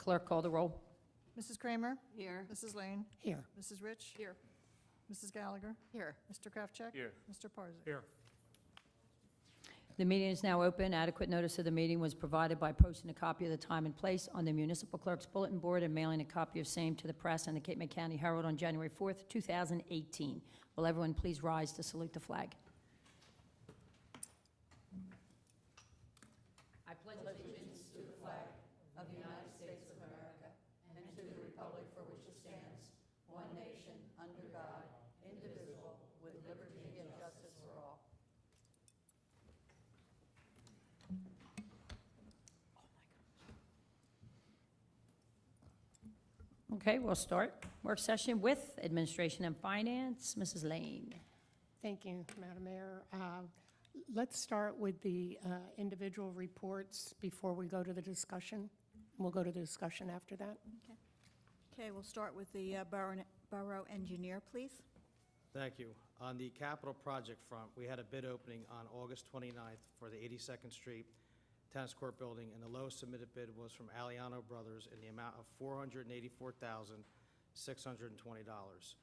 Clerk, call the roll. Mrs. Kramer? Here. Mrs. Lane? Here. Mrs. Rich? Here. Mrs. Gallagher? Here. Mr. Kraftcheck? Here. Mr. Parzak? Here. The meeting is now open. Adequate notice of the meeting was provided by posting a copy of the time and place on the municipal clerk's bulletin board and mailing a copy of same to the press and the Cape May County Herald on January 4th, 2018. Will everyone please rise to salute the flag? I pledge allegiance to the flag of the United States of America and to the republic for which it stands, one nation, under God, indivisible, with liberty and justice for all. Okay, we'll start work session with Administration and Finance. Mrs. Lane. Thank you, Madam Mayor. Let's start with the individual reports before we go to the discussion. We'll go to the discussion after that. Okay, we'll start with the borough engineer, please. Thank you. On the capital project front, we had a bid opening on August 29th for the 82nd Street Tennis Court Building, and the lowest submitted bid was from Aliano Brothers in the amount of $484,620.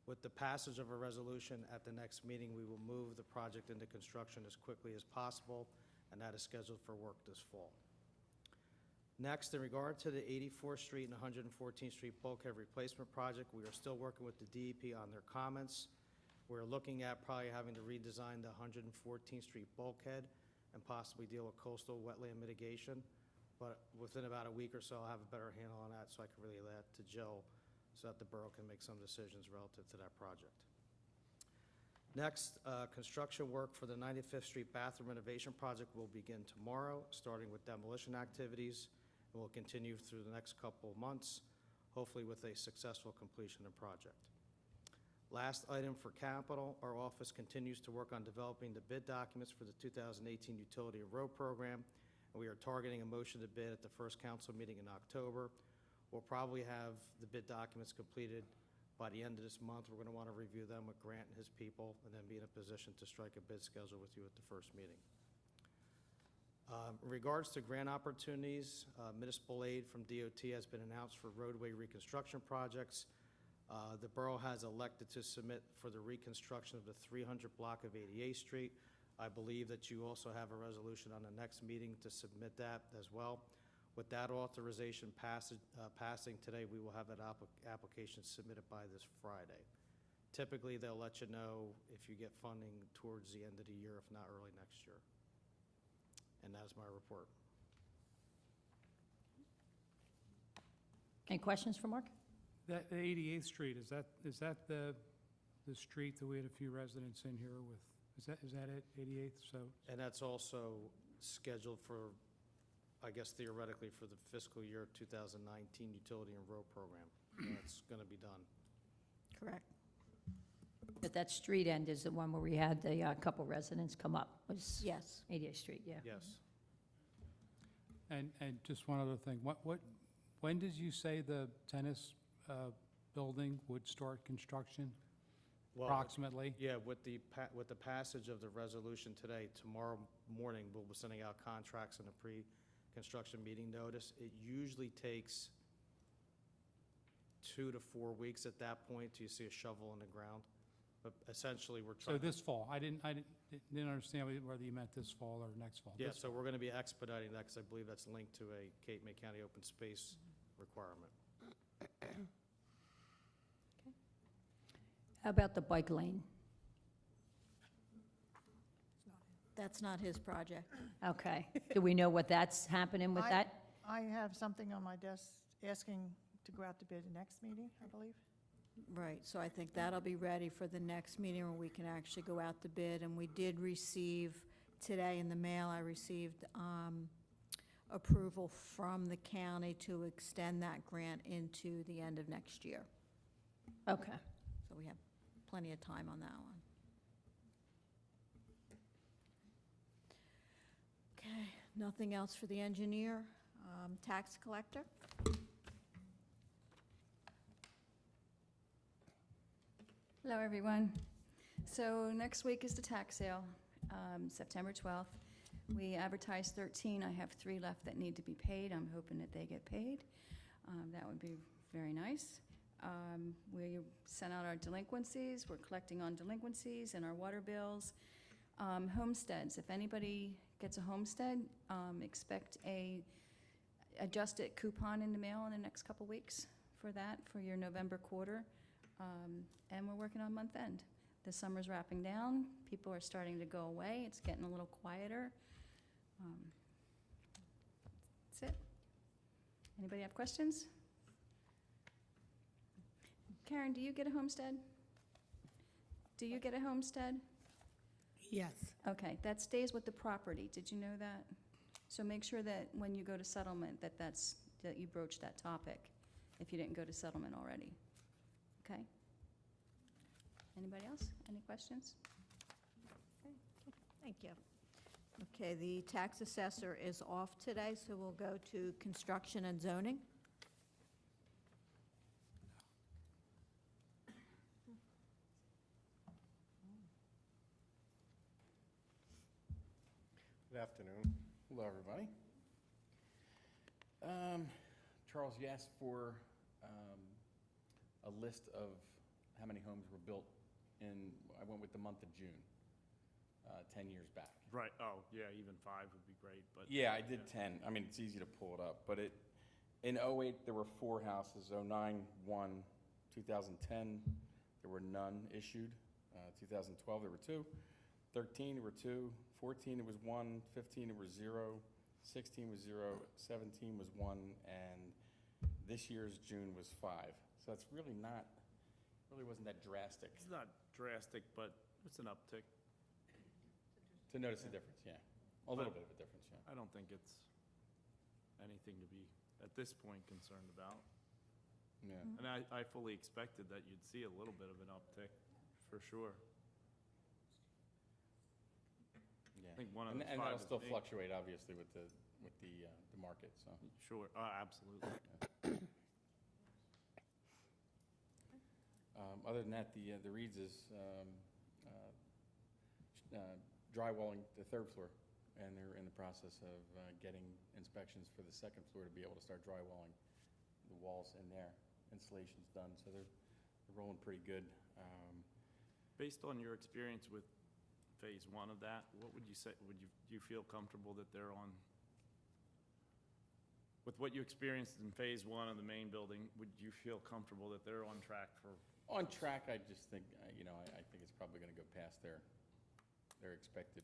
With the passage of a resolution at the next meeting, we will move the project into construction as quickly as possible, and that is scheduled for work this fall. Next, in regard to the 84th Street and 114th Street bulkhead replacement project, we are still working with the DEP on their comments. We're looking at probably having to redesign the 114th Street bulkhead and possibly deal with coastal wetland mitigation. But within about a week or so, I'll have a better handle on that, so I can relay that to Jill so that the borough can make some decisions relative to that project. Next, construction work for the 95th Street bathroom renovation project will begin tomorrow, starting with demolition activities, and will continue through the next couple of months, hopefully with a successful completion of the project. Last item for capital, our office continues to work on developing the bid documents for the 2018 Utility and Road Program, and we are targeting a motion to bid at the first council meeting in October. We'll probably have the bid documents completed by the end of this month. We're going to want to review them with Grant and his people, and then be in a position to strike a bid schedule with you at the first meeting. In regards to grant opportunities, municipal aid from DOT has been announced for roadway reconstruction projects. The borough has elected to submit for the reconstruction of the 300 block of 88th Street. I believe that you also have a resolution on the next meeting to submit that as well. With that authorization passing today, we will have that application submitted by this Friday. Typically, they'll let you know if you get funding towards the end of the year, if not early next year. And that is my report. Any questions for Mark? That 88th Street, is that the street that we had a few residents in here with? Is that it, 88th? So, And that's also scheduled for, I guess theoretically, for the fiscal year 2019 Utility and Road Program. That's going to be done. Correct. But that street end is the one where we had the couple residents come up, was Yes. 88th Street, yeah. Yes. and just one other thing. When did you say the tennis building would start construction? Well, Approximately? Yeah, with the passage of the resolution today, tomorrow morning, we'll be sending out contracts and a pre-construction meeting notice. It usually takes 2 to 4 weeks at that point till you see a shovel in the ground. But essentially, we're So trying. this fall? I didn't understand whether you meant this fall or next fall. Yeah, This so we're going to be expediting that because I believe that's linked to a Cape May County open space requirement. How about the bike lane? That's not his project. Okay. Do we know what that's happening with that? I have something on my desk asking to go out to bid next meeting, I believe. Right, so I think that'll be ready for the next meeting where we can actually go out to bid. And we did receive today in the mail, I received approval from the county to extend that grant into the end of next year. Okay. So we have plenty of time on that one. Okay, nothing else for the engineer. Tax collector? Hello, everyone. So next week is the tax sale, September 12th. We advertised 13. I have 3 left that need to be paid. I'm hoping that they get paid. That would be very nice. We sent out our delinquencies, we're collecting on delinquencies and our water bills. Homesteads, if anybody gets a homestead, expect a adjusted coupon in the mail in the next couple weeks for that, for your November quarter. And we're working on month end. The summer's wrapping down, people are starting to go away, it's getting a little quieter. That's it. Anybody have questions? Karen, do you get a homestead? Do you get a homestead? Yes. Okay, that stays with the property, did you know that? So make sure that when you go to settlement, that you broach that topic, if you didn't go to settlement already. Okay? Anybody else? Any questions? Thank you. Okay, the tax assessor is off today, so we'll go to construction and zoning. Good afternoon. Hello, everybody. Charles, you asked for a list of how many homes were built I went with the month of June, 10 years back. Right, oh, yeah, even 5 would be great, but. Yeah, I did 10. I mean, it's easy to pull it up, but in '08, there were 4 houses. '09, 1. 2010, there were none issued. 2012, there were 2. 13, there were 2. 14, it was 1. 15, it was 0. 16 was 0. 17 was 1. And this year's June was 5. So that's really wasn't that drastic. It's not drastic, but it's an uptick. To notice the difference, yeah. A little bit of a difference, yeah. I don't think it's anything to be, at this point, concerned about. Yeah. And I fully expected that you'd see a little bit of an uptick, for sure. Yeah. I think one of And the and 5 that'll is still me. fluctuate, obviously, with the market, so. Sure, absolutely. Other than that, the Reeds is drywalling the 3rd floor, and they're in the process of getting inspections for the 2nd floor to be able to start drywalling the walls in there. Installation's done, so they're rolling pretty good. Based on your experience with phase 1 of that, what would you say, do you feel comfortable that they're on, with what you experienced in phase 1 of the main building, would you feel comfortable that they're on track for? On track, I just think, I think it's probably going to go past their expected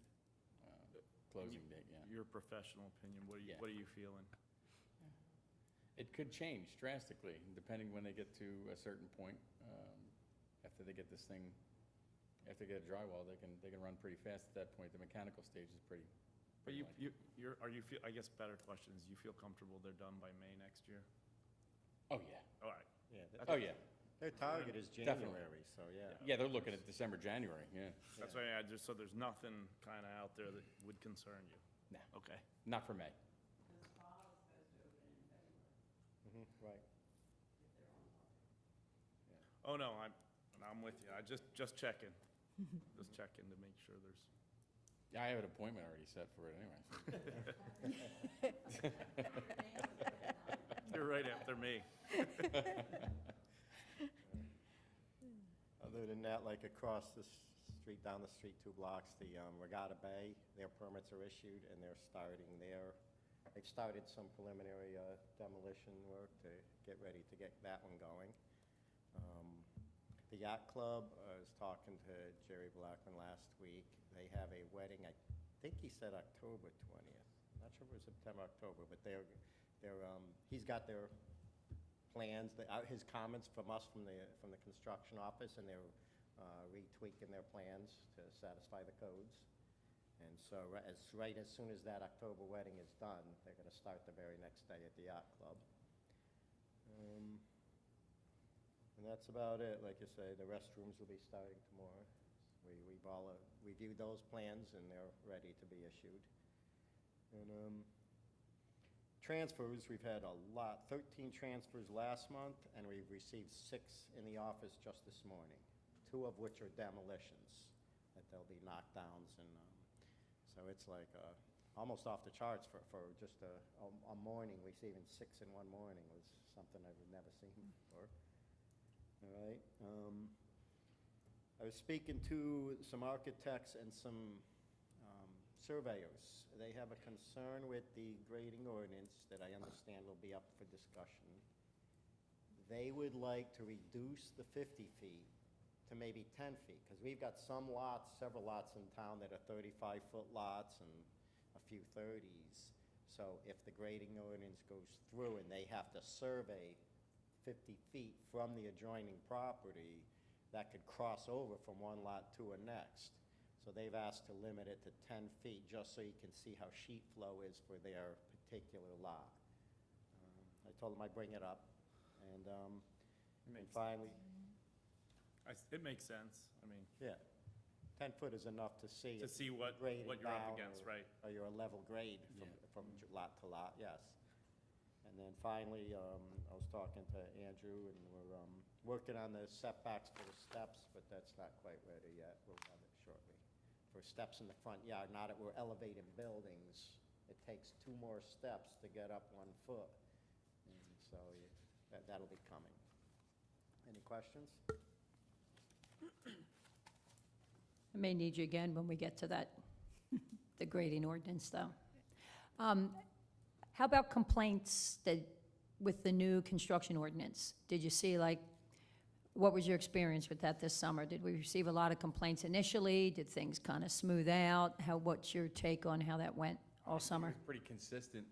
closing date, yeah. Your professional opinion, what Yeah. are you feeling? It could change drastically, depending when they get to a certain point. After they get this thing, after they get a drywall, they can run pretty fast at that point. The mechanical stage is pretty But light. I guess better question is, you feel comfortable they're done by May next year? Oh, yeah. All right. Oh, yeah. Their target is Definitely. January, so yeah. Yeah, they're looking at December, January, yeah. That's why so there's nothing kind of out there that would concern you? No. Okay. Not for May. Right. Oh, no, I'm with you. I just checking. Just checking to make sure there's. Yeah, I have an appointment already set for it anyway. You're right after me. Other than that, like across the street, down the street 2 blocks, the Regatta Bay, their permits are issued and they've started some preliminary demolition work to get ready to get that one going. The Yacht Club, I was talking to Jerry Blackman last week. They have a wedding, I think he said October 20th. I'm not sure if it was September, October, but he's got their plans, his comments from us from the construction office, and they're retweaking their plans to satisfy the codes. And so right as soon as that October wedding is done, they're going to start the very next day at the Yacht Club. And that's about it. Like you say, the restrooms will be starting tomorrow. We've all reviewed those plans, and they're ready to be issued. And transfers, we've had a lot, 13 transfers last month, and we've received 6 in the office just this morning, 2 of which are demolitions, that they'll be knockdowns. And so it's like almost off the charts for just a morning. Receiving 6 in one morning was something I've never seen before. All right. I was speaking to some architects and some surveyors. They have a concern with the grading ordinance that I understand will be up for discussion. They would like to reduce the 50 feet to maybe 10 feet, because we've got some lots, several lots in town that are 35-foot lots and a few 30s. So if the grading ordinance goes through and they have to survey 50 feet from the adjoining property, that could cross over from one lot to a next. So they've asked to limit it to 10 feet, just so you can see how sheet flow is for their particular lot. I told them I'd bring it up, and finally, It makes sense. I mean, yeah, 10 foot is enough to see. to if see what grading you're up down against, or- right? Or you're a level grade from lot to lot, yes. And then finally, I was talking to Andrew, and we're working on the setbacks for the steps, but that's not quite ready yet. We'll have it shortly. For steps in the front yard, now that we're elevating buildings, it takes 2 more steps to get up 1 foot. And so that'll be coming. Any questions? I may need you again when we get to that, the grading ordinance, though. How about complaints with the new construction ordinance? Did you see, what was your experience with that this summer? Did we receive a lot of complaints initially? Did things kind of smooth out? What's your take on how that went all It summer? was pretty consistent,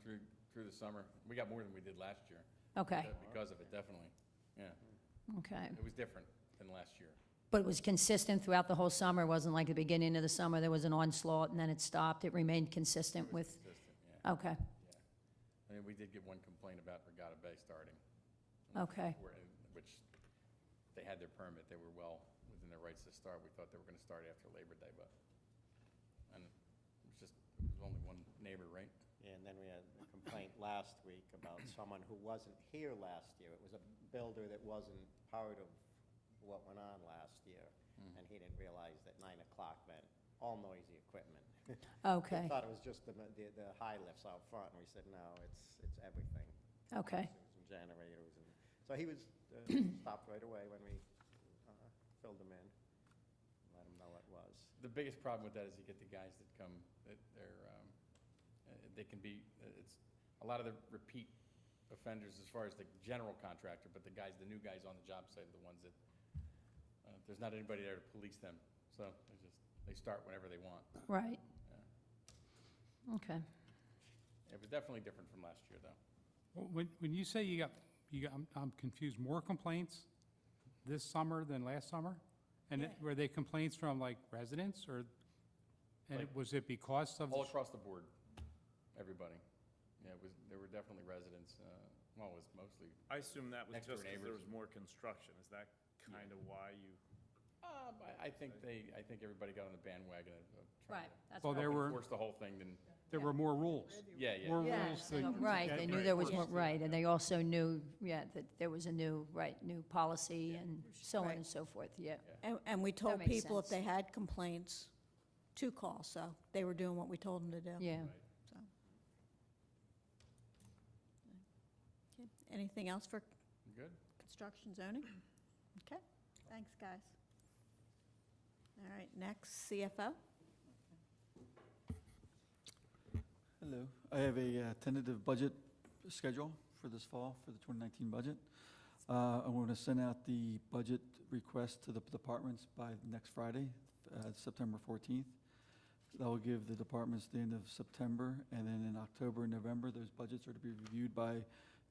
through the summer. We got more than we did last year. Okay, Because of it, definitely. Yeah, okay. it was different than last year. But it was consistent throughout the whole summer? It wasn't like the beginning of the summer, there was an onslaught and then it stopped? It remained consistent It was with? consistent, yeah. Okay, I mean, we did get one complaint about Regatta Bay starting. Okay. Which, they had their permit, they were well within their rights to start. We thought they were gonna start after Labor Day, and it was only one neighbor, right? Yeah, and then we had a complaint last week about someone who wasn't here last year. It was a builder that wasn't part of what went on last year, and he didn't realize that 9 o'clock meant all noisy equipment. okay, He thought it was just the high lifts out front, and we said, no, it's everything. okay. Some generators, and so he was stopped right away when we filled him in, let him know what it was. The biggest problem with that is you get the guys that come, they can be, it's a lot of the repeat offenders as far as the general contractor, but the new guys on the job site are the ones that, there's not anybody there to police them, so they start whenever they want. Right. Yeah. Okay. It was definitely different from last year, though. When you say you got, I'm confused, more complaints this summer than last summer? And Yeah. were they complaints from residents or, was it because of? All across the board, everybody. Yeah, there were definitely residents, it was mostly, I assume that was Next door just because there neighbors. was more construction. Is that kind of why you? I think everybody got on the bandwagon of trying Right, to that's Well, what- there were, enforce the whole thing, then, there were more rules. yeah. More Yeah, rules to right, get they knew there was, enforced. right, and they also knew, that there was a new policy and so on Right. and so forth, yeah. And we told makes people if sense. they had complaints to call, so they were doing what we told them to do. Yeah. So. Okay. Anything else for Good. construction zoning? Okay, thanks, guys. All right, next, CFO. Hello. I have a tentative budget schedule for this fall for the 2019 budget. I want to send out the budget request to the departments by next Friday, September 14th. That will give the departments the end of September, and then in October and November, those budgets are to be reviewed by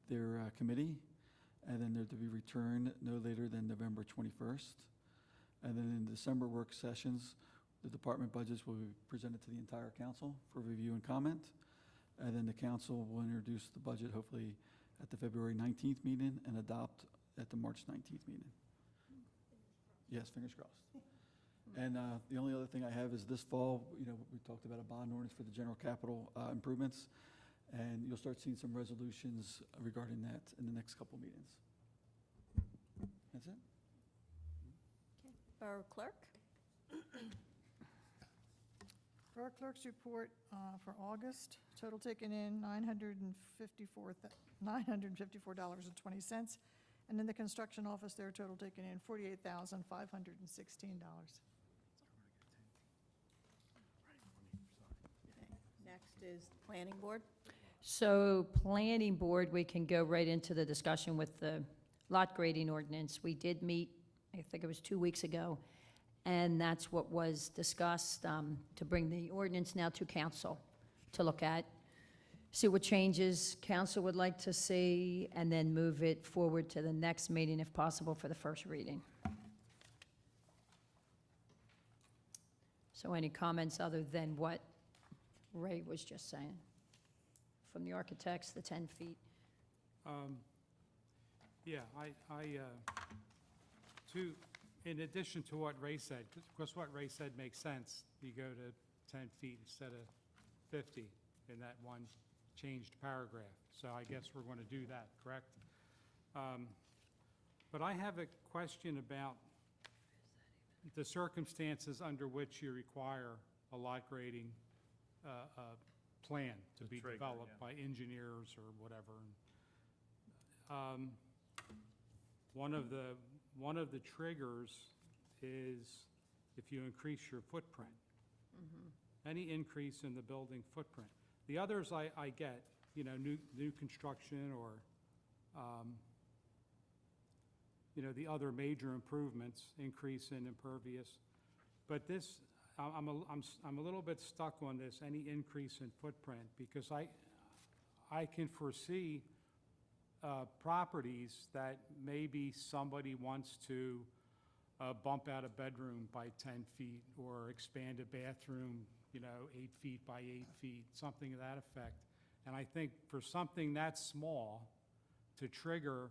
their committee, and then they're to be returned no later than November 21st. And then in December work sessions, the department budgets will be presented to the entire council for review and comment. And then the council will introduce the budget hopefully at the February 19th meeting and adopt at the March 19th meeting. Yes, fingers crossed. And the only other thing I have is this fall, we talked about a bond ordinance for the general capital improvements. And you'll start seeing some resolutions regarding that in the next couple meetings. That's it. Borough Clerk. For our clerk's report for August, total taken in $954.20. And in the construction office, their total taken in $48,516. Next is the planning board. So planning board, we can go right into the discussion with the lot grading ordinance. We did meet, I think it was 2 weeks ago, and that's what was discussed, to bring the ordinance now to council to look at, see what changes council would like to see, and then move it forward to the next meeting if possible for the first reading. So any comments other than what Ray was just saying? From the architects, the 10 feet. Yeah, in addition to what Ray said, because what Ray said makes sense, you go to 10 feet instead of 50 in that one changed paragraph. So I guess we're going to do that, correct? But I have a question about the circumstances under which you require a lot grading plan to be trigger, developed yeah. by engineers or whatever. One of the triggers is if you increase your footprint. Any increase in the building footprint. The others I get, you know, new construction or, you know, the other major improvements, increase in impervious. But this, I'm a little bit stuck on this, any increase in footprint, because I can foresee properties that maybe somebody wants to bump out a bedroom by 10 feet or expand a bathroom, you know, 8 feet by 8 feet, something to that effect. And I think for something that small to trigger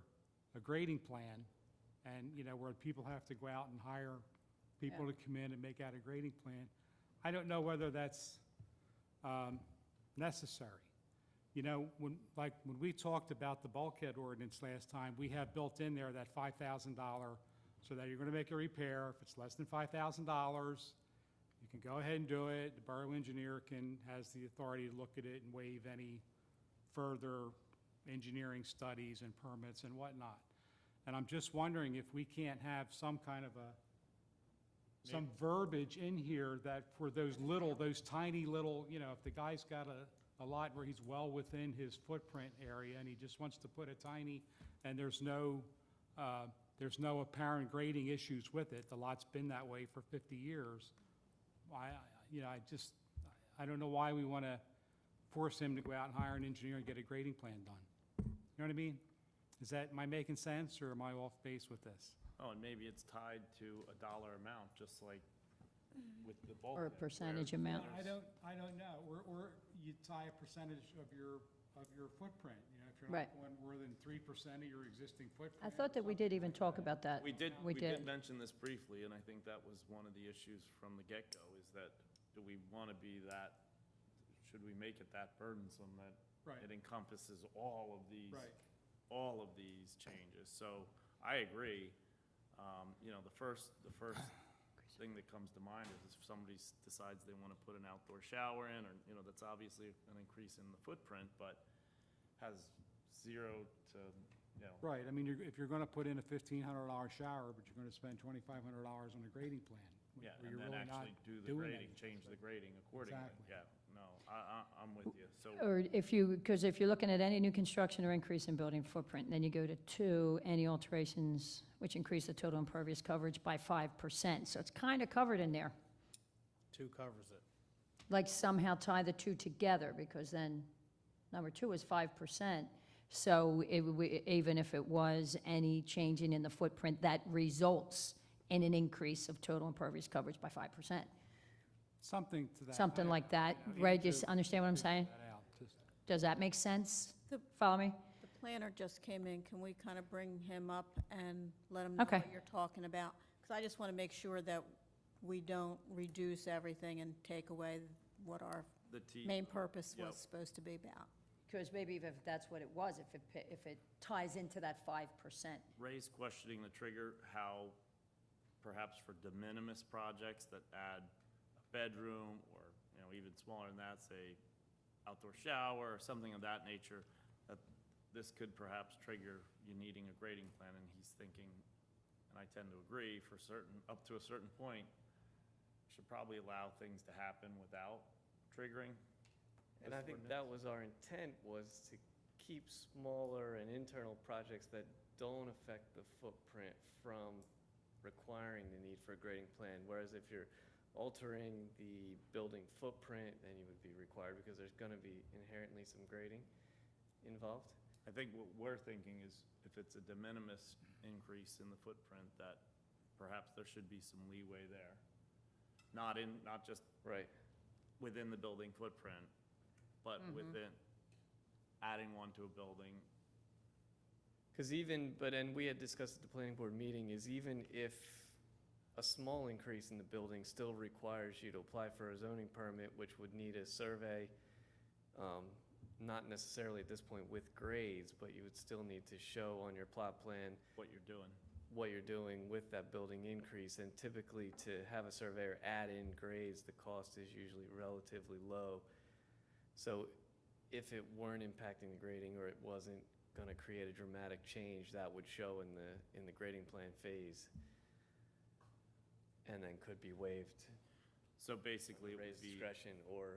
a grading plan and, you know, where people have to go out and hire people to come in and make out a grading plan, I don't know whether that's necessary. You know, when we talked about the bulkhead ordinance last time, we have built in there that $5,000, so that you're going to make a repair. If it's less than $5,000, you can go ahead and do it. The borough engineer has the authority to look at it and waive any further engineering studies and permits and whatnot. And I'm just wondering if we can't have some kind of some verbiage in here that for those tiny little, you know, if the guy's got a lot where he's well within his footprint area and he just wants to put a tiny, and there's no apparent grading issues with it, the lot's been that way for 50 years, I don't know why we want to force him to go out and hire an engineer and get a grading plan done. You know what I mean? Am I making sense, or am I off base with this? Oh, and maybe it's tied to a dollar amount, just like with the bulk. Or a percentage amount. I don't know, or you tie a percentage of your footprint, you know, if you're Right. not going more than 3% of your existing footprint. I thought that we did even talk about that. We did We did. mention this briefly, and I think that was one of the issues from the get-go, is that, do we want to be that, should we make it that burdensome that Right. it encompasses all of these? Right. All of these changes. So I agree. You know, the first thing that comes to mind is if somebody decides they want to put an outdoor shower in, or, you know, that's obviously an increase in the footprint, but has zero to, you know. Right, I mean, if you're going to put in a $1,500 shower, but you're going to spend $2,500 on a grading plan. Yeah, where and you're then really not actually do the doing grading, anything. change the grading accordingly. Exactly. Yeah, no, I'm with you. So, Or because if you're looking at any new construction or increase in building footprint, then you go to 2, any alterations which increase the total impervious coverage by 5%. So it's kind of covered in there. 2 covers it. Like somehow tie the 2 together, because then number 2 is 5%. So even if it was any changing in the footprint, that results in an increase of total impervious coverage by 5%. Something to that. Something like that. You know, Ray, need do you to understand what I'm figure saying? that out, just- Does that make sense? The- Follow me? The planner just came in. Can we kind of bring him up and let him know Okay. what you're talking about? Because I just want to make sure that we don't reduce everything and take away what our the T. main purpose Yep. was supposed to be about. Because maybe if that's what it was, if it ties into that 5%. Ray's questioning the trigger, how perhaps for de minimis projects that add a bedroom or, you know, even smaller than that, say outdoor shower or something of that nature, that this could perhaps trigger you needing a grading plan, and he's thinking, and I tend to agree, for certain, up to a certain point, should probably allow things to happen without triggering. And this I think ordinance. that was our intent, was to keep smaller and internal projects that don't affect the footprint from requiring the need for a grading plan. Whereas if you're altering the building footprint, then you would be required, because there's gonna be inherently some grading involved. I think what we're thinking is if it's a de minimis increase in the footprint, that perhaps there should be some leeway there. Not just Right. within the building footprint, but within, adding one to a building. Because and we had discussed at the planning board meeting, is even if a small increase in the building still requires you to apply for a zoning permit, which would need a survey, not necessarily at this point with grades, but you would still need to show on your plot plan What you're doing. what you're doing with that building increase. And typically, to have a surveyor add in grades, the cost is usually relatively low. So if it weren't impacting the grading, or it wasn't gonna create a dramatic change, that would show in the grading plan phase, and then could be waived, So basically, it would raised be, discretion, or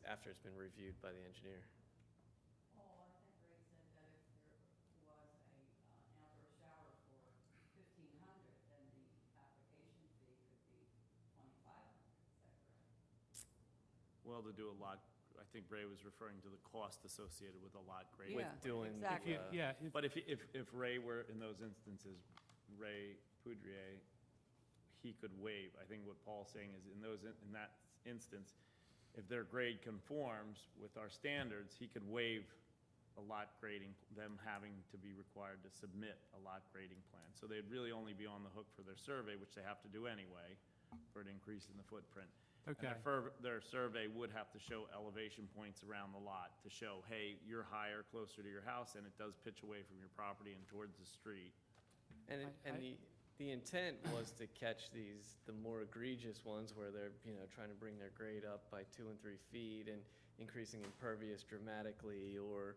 after it's been reviewed by the engineer. Paul, I think Ray said that if there was a outdoor shower for 1,500, then the application fee could be 2,500, is that correct? well, to do a lot, I think Ray was referring to the cost associated with a lot grading. With doing, exactly. Yeah, But if Ray were, in those instances, Ray Poudrier, he could waive. I think what Paul's saying is in that instance, if their grade conforms with our standards, he could waive a lot grading, them having to be required to submit a lot grading plan. So they'd really only be on the hook for their survey, which they have to do anyway, for an increase in the footprint. okay. And their survey would have to show elevation points around the lot to show, hey, you're higher, closer to your house, and it does pitch away from your property and towards the street. and I- the intent was to catch the more egregious ones, where they're, trying to bring their grade up by 2 and 3 feet and increasing impervious dramatically, or,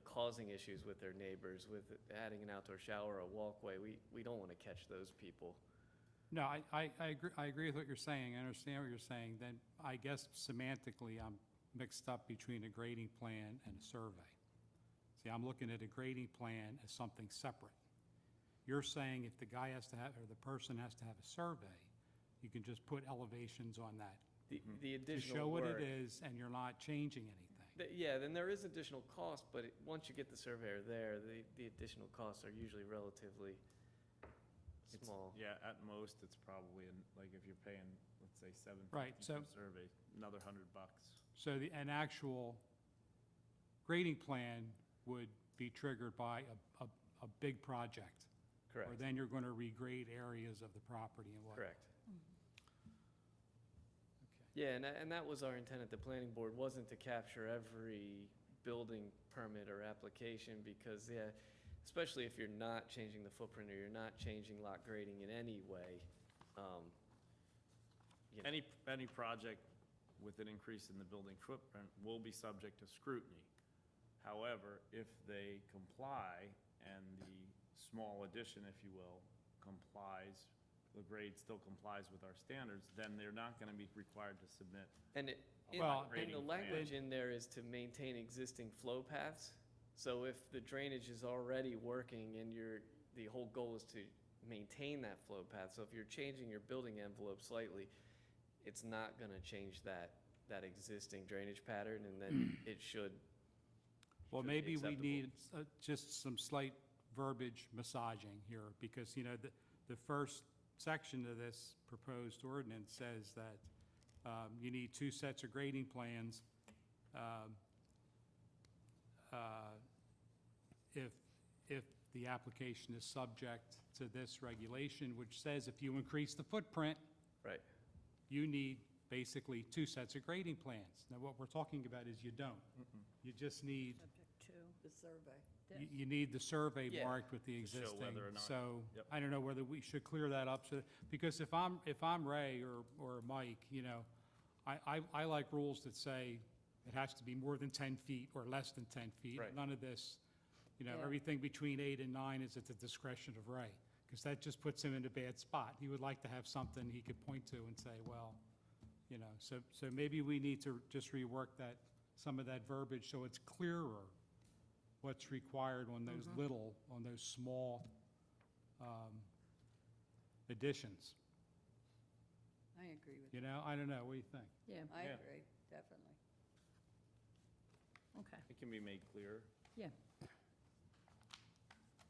causing issues with their neighbors, with adding an outdoor shower or a walkway. We don't want to catch those people. No, I agree with what you're saying. I understand what you're saying. Then I guess semantically, I'm mixed up between a grading plan and a survey. See, I'm looking at a grading plan as something separate. You're saying if the guy has to have, or the person has to have a survey, you can just put elevations on that The to show additional what work. it is, and you're not changing anything. Yeah, then there is additional cost, but once you get the surveyor there, the additional costs are usually relatively It's- small. Yeah, at most, it's probably, like, if you're paying, let's say, Right, $750 so- for a survey, another $100. So an actual grading plan would be triggered by a big project. Correct, Or then you're going to regrade areas of the property and what. correct. Okay. Yeah, and that was our intent at the planning board, wasn't to capture every building permit or application, because, yeah, especially if you're not changing the footprint, or you're not changing lot grading in any way, Any project with an increase in the building footprint will be subject to scrutiny. However, if they comply and the small addition, if you will, complies, the grade still complies with our standards, then they're not gonna be required to submit. And Well, and the grading language in there is to maintain existing flow paths. So if the drainage is already working and the whole goal is to maintain that flow path, so if you're changing your building envelope slightly, it's not gonna change that existing drainage pattern, and then it should. Well, should be maybe we acceptable. need just some slight verbiage massaging here, because, the first section of this proposed ordinance says that you need 2 sets of grading plans. If the application is subject to this regulation, which says if you increase the footprint, Right, you need basically 2 sets of grading plans. Now, what we're talking about is you don't. You just need, Subject to the survey. you need the survey Yeah. marked with the To show existing. whether or not- So, Yep. I don't know whether we should clear that up, because if I'm Ray or Mike, I like rules that say it has to be more than 10 feet or less than 10 feet. Right. None of this, Yeah. everything between 8 and 9 is at the discretion of Ray, because that just puts him in a bad spot. He would like to have something he could point to and say, well, so maybe we need to just rework some of that verbiage so it's clearer what's required on those on those small additions. I agree with I don't know, what do you think? Yeah, I Yeah. agree, definitely. Okay, It can be made clear yeah.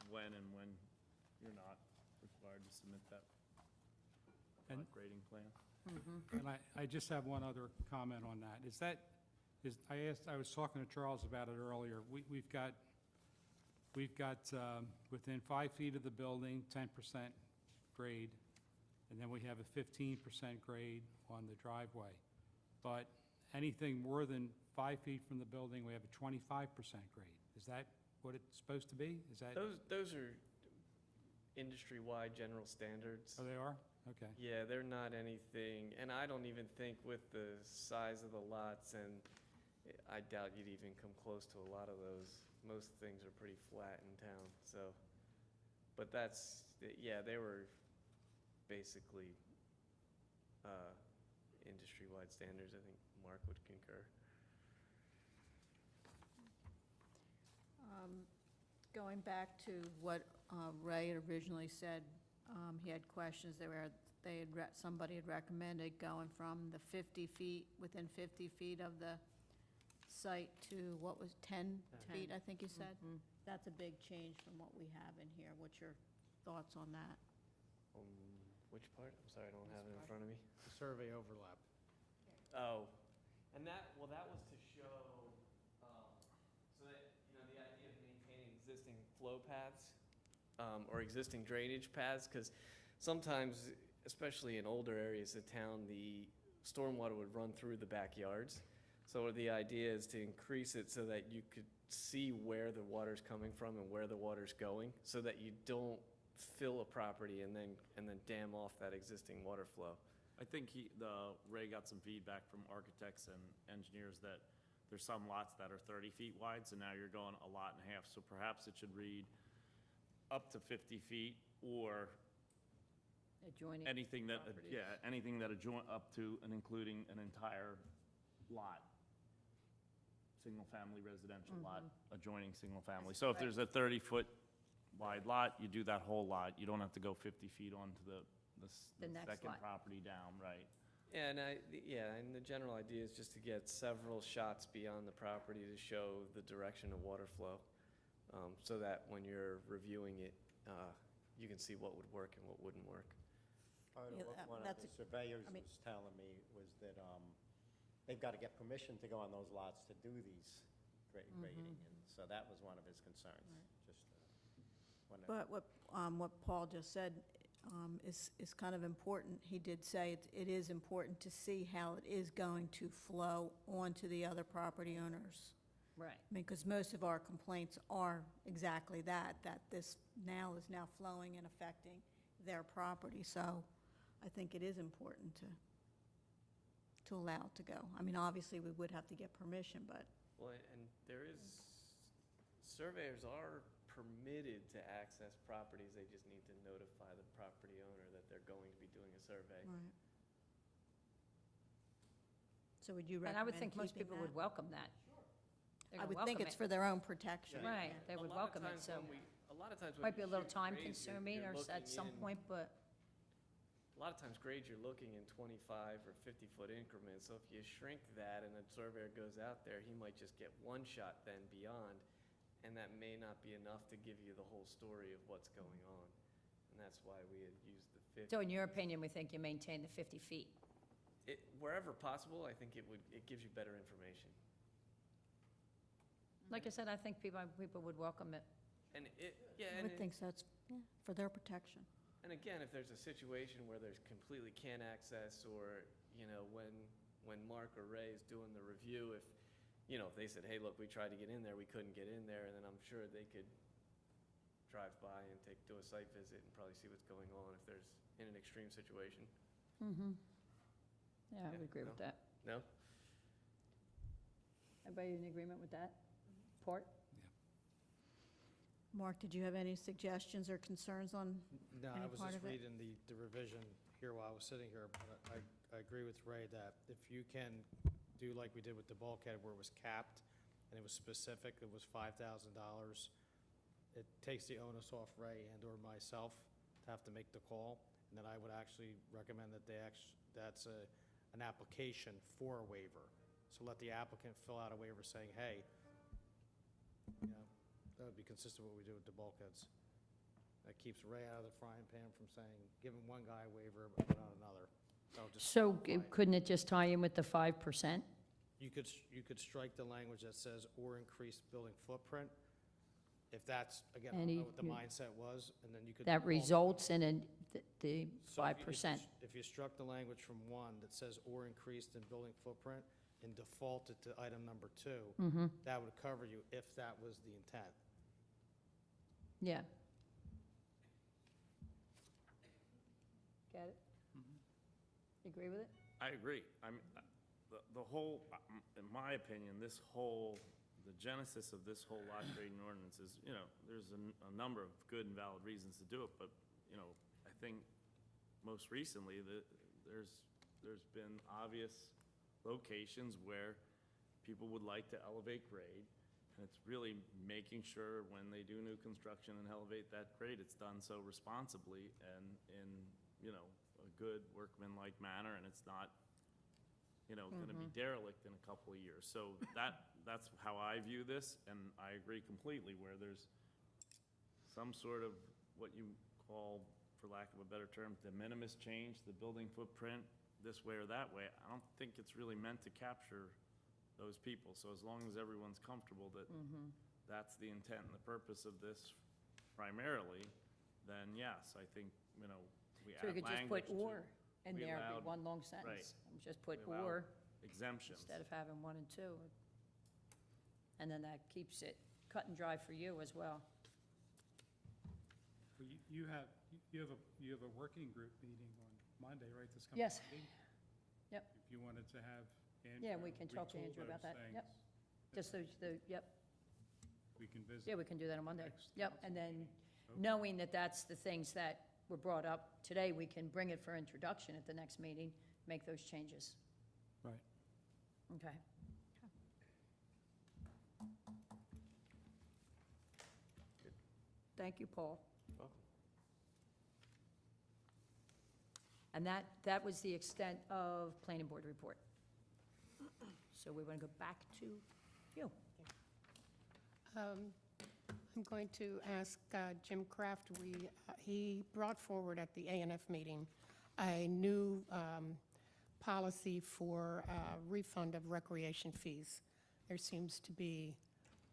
when you're not required to submit that And- grading plan. And I just have one other comment on that. I was talking to Charles about it earlier. We've got within 5 feet of the building, 10% grade, and then we have a 15% grade on the driveway. But anything more than 5 feet from the building, we have a 25% grade. Is that what it's supposed to be? Is that, Those are industry-wide general standards. oh, they are? Okay. Yeah, they're not anything, and I don't even think with the size of the lots, and I doubt you'd even come close to a lot of those. Most things are pretty flat in town, so, but yeah, they were basically industry-wide standards. I think Mark would concur. Going back to what Ray had originally said, he had questions. Somebody had recommended going from the 50 feet, within 50 feet of the site to, what was, 10 feet, I think you said? That's a big change from what we have in here. What's your thoughts on that? Which part? I'm sorry, I don't have it in front of me. The survey overlap. Oh, and that was to show, so that, the idea of maintaining existing flow paths, or existing drainage paths, because sometimes, especially in older areas of town, the stormwater would run through the backyards. So the idea is to increase it so that you could see where the water's coming from and where the water's going, so that you don't fill a property and then dam off that existing water flow. I think Ray got some feedback from architects and engineers that there's some lots that are 30 feet wide, so now you're going a lot and a half. So perhaps it should read up to 50 feet, or Adjoining anything that, properties. anything that adjoin up to and including an entire lot, single-family residential lot adjoining single-family. So if there's a 30-foot wide lot, you do that whole lot. You don't have to go 50 feet onto the next second lot. property down, right? Yeah, and the general idea is just to get several shots beyond the property to show the direction of water flow, so that when you're reviewing it, you can see what would work and what wouldn't work. Part of Yeah, what one of that's the a- surveyors I mean- was telling me was that they've got to get permission to go on those lots to do these grading, and so that was one of his concerns. Just wanted- But what Paul just said is kind of important. He did say it is important to see how it is going to flow onto the other property owners. Right. I mean, because most of our complaints are exactly that this is now flowing and affecting their property. So I think it is important to allow it to go. I mean, obviously, we would have to get permission, but Well, and surveyors are permitted to access properties, they just need to notify the property owner that they're going to be doing a survey. Right. So would you And recommend I would think most keeping people would that? welcome that. They're I gonna would think welcome it's it. for their own protection. Right, Yeah. they would A lot of welcome it, times so, a lot of times when might be you a little shoot time grades, you're consuming or at looking some in- point, but, A lot of times grades, you're looking in 25 or 50-foot increments, so if you shrink that and a surveyor goes out there, he might just get one shot then beyond, and that may not be enough to give you the whole story of what's going on. And that's why we had used the 50. so in your opinion, we think you maintain the 50 feet? Wherever possible, I think it gives you better information. Like I said, I think people would welcome it. And I would think so. It's for their protection. And again, if there's a situation where there's completely can't access, or, when Mark or Ray is doing the review, if they said, hey, look, we tried to get in there, we couldn't get in there, and then I'm sure they could drive by and do a site visit and probably see what's going on if there's in an extreme situation. Mm-hmm. Yeah, I would agree with that. No? Everybody in agreement with that part? Mark, did you have any suggestions or concerns on No, I any was part just of it? reading the revision here while I was sitting here, but I agree with Ray that if you can do like we did with the bulkhead where it was capped and it was specific, it was $5,000, it takes the onus off Ray and/or myself to have to make the call, and then I would actually recommend that that's an application for a waiver. So let the applicant fill out a waiver saying, hey, you know, that would be consistent with what we do with the bulkheads. That keeps Ray out of the frying pan from saying, giving one guy a waiver, but not another. So couldn't it just tie in with the 5%? You could strike the language that says, or increased building footprint, if that's, again, I don't know what the mindset was, and then you could. That results in the So if 5%. If you struck the language from 1 that says, or increased in building footprint, and defaulted to item number 2, that would cover you if that was the intent. Yeah. Get it? Agree with it? I agree. The whole, in my opinion, the genesis of this whole lot grading ordinance is, you know, there's a number of good and valid reasons to do it, but, you know, I think most recently there's been obvious locations where people would like to elevate grade, and it's really making sure when they do new construction and elevate that grade, it's done so responsibly and in, you know, a good workmanlike manner, and it's not, you know, gonna be derelict in a couple of years. So that's how I view this, and I agree completely, where there's some sort of what you call, for lack of a better term, de minimis change, the building footprint, this way or that way. I don't think it's really meant to capture those people. So as long as everyone's comfortable that that's the intent and the purpose of this primarily, then yes, I think, you know, we So add we could just language put to. "or" in we there, allowed- be one long sentence. Just put We allowed "or" exemptions. instead of having 1 and 2. And then that keeps it cut and dry for you as well. Well, you have a working group meeting on Monday, right, this coming Yes. Monday? Yep. If you wanted to have Andrew. Yeah, we can talk to retool Andrew about those that. Yep. things, Just yep. we can visit. Yeah, we can do that on Monday. Next Yep, council and then meeting. Okay. knowing that that's the things that were brought up today, we can bring it for introduction at the next meeting, make those changes. Right. Okay. Thank you, Paul. Welcome. And that was the extent of planning board report. So we want to go back to you. I'm going to ask Jim Kraft, he brought forward at the ANF meeting a new policy for refund of recreation fees. There seems to be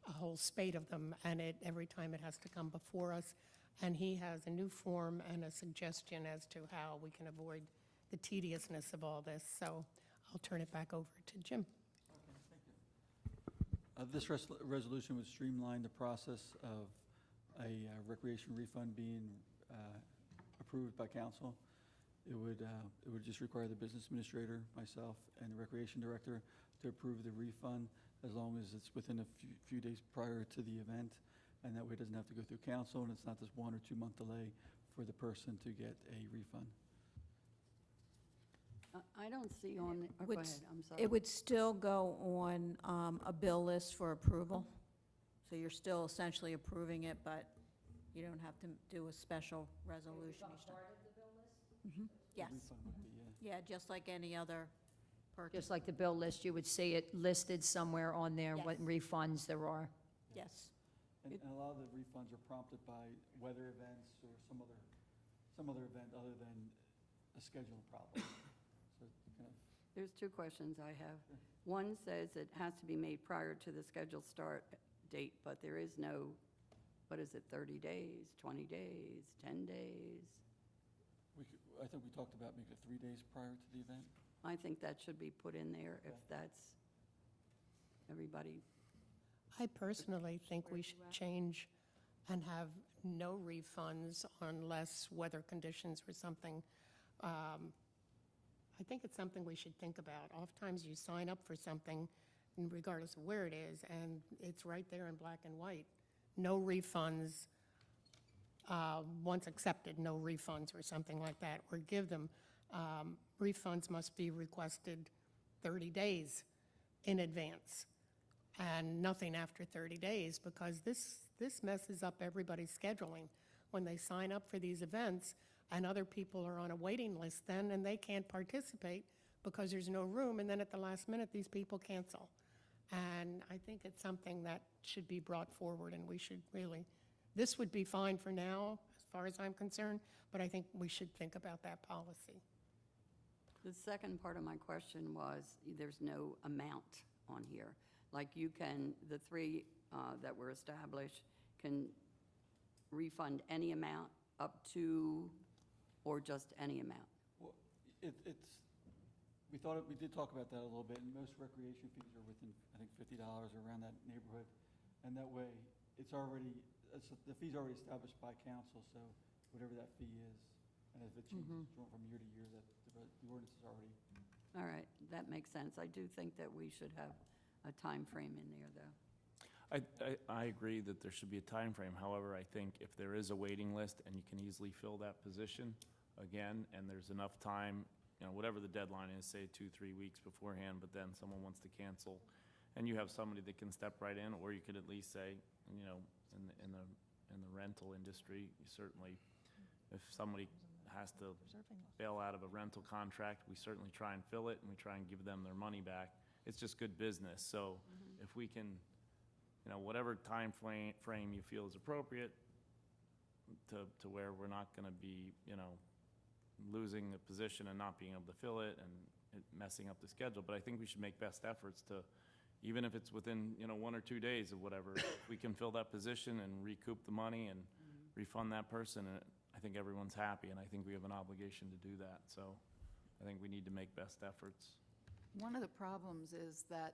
a whole spate of them, and every time it has to come before us. And he has a new form and a suggestion as to how we can avoid the tediousness of all this. So I'll turn it back over to Jim. This resolution would streamline the process of a recreation refund being approved by council. It would just require the business administrator, myself, and the recreation director to approve the refund as long as it's within a few days prior to the event. And that way it doesn't have to go through council, and it's not this 1 or 2 month delay for the person to get a refund. I don't see on, go Would ahead, s- I'm sorry. It would still go on a bill list for approval. So you're still essentially approving it, but you don't have to do a special resolution each time. Mhm. Yes, Refund would be, yeah, just like any other purchase. Just like the bill list, you would see it listed somewhere on there, what Yes. refunds there are. Yes. And a lot of the refunds are prompted by weather events or some other event other than a scheduling problem. So kind of, There's 2 questions I have. One says it has to be made prior to the scheduled start date, but there is no, what is it, 30 days, 20 days, 10 days? I think we talked about maybe 3 days prior to the event. I think that should be put in there if that's, everybody, I personally think we should change and have no refunds unless weather conditions or something I think it's something we should think about. Oftentimes you sign up for something, and regardless of where it is, and it's right there in black and white. No refunds, once accepted, no refunds or something like that, or give them, refunds must be requested 30 days in advance, and nothing after 30 days, because this messes up everybody's scheduling. When they sign up for these events, and other people are on a waiting list then, and they can't participate because there's no room, and then at the last minute, these people cancel. And I think it's something that should be brought forward, and we should really, this would be fine for now, as far as I'm concerned, but I think we should think about that policy. The second part of my question was, there's no amount on here. Like you can, the three that were established can refund any amount up to, or just any amount? Well, we did talk about that a little bit, and most recreation fees are within, I think, $50 or around that neighborhood. And that way, the fee's already established by council, so whatever that fee is, and if it changes from year to year, that the ordinance is already. All right, that makes sense. I do think that we should have a time frame in there, though. I agree that there should be a time frame. However, I think if there is a waiting list and you can easily fill that position again, and there's enough time, whatever the deadline is, say 2-3 weeks beforehand, but then someone wants to cancel, and you have somebody that can step right in, or you could at least say, in the rental industry, you certainly, if somebody has to bail out of a rental contract, we certainly try and fill it, and we try and give them their money back. It's just good business. So if we can, whatever time frame you feel is appropriate to where we're not going to be, losing a position and not being able to fill it and it messing up the schedule. But I think we should make best efforts to, even if it's within, 1 or 2 days of whatever, if we can fill that position and recoup the money and refund that person, I think everyone's happy, and I think we have an obligation to do that. So I think we need to make best efforts. One of the problems is that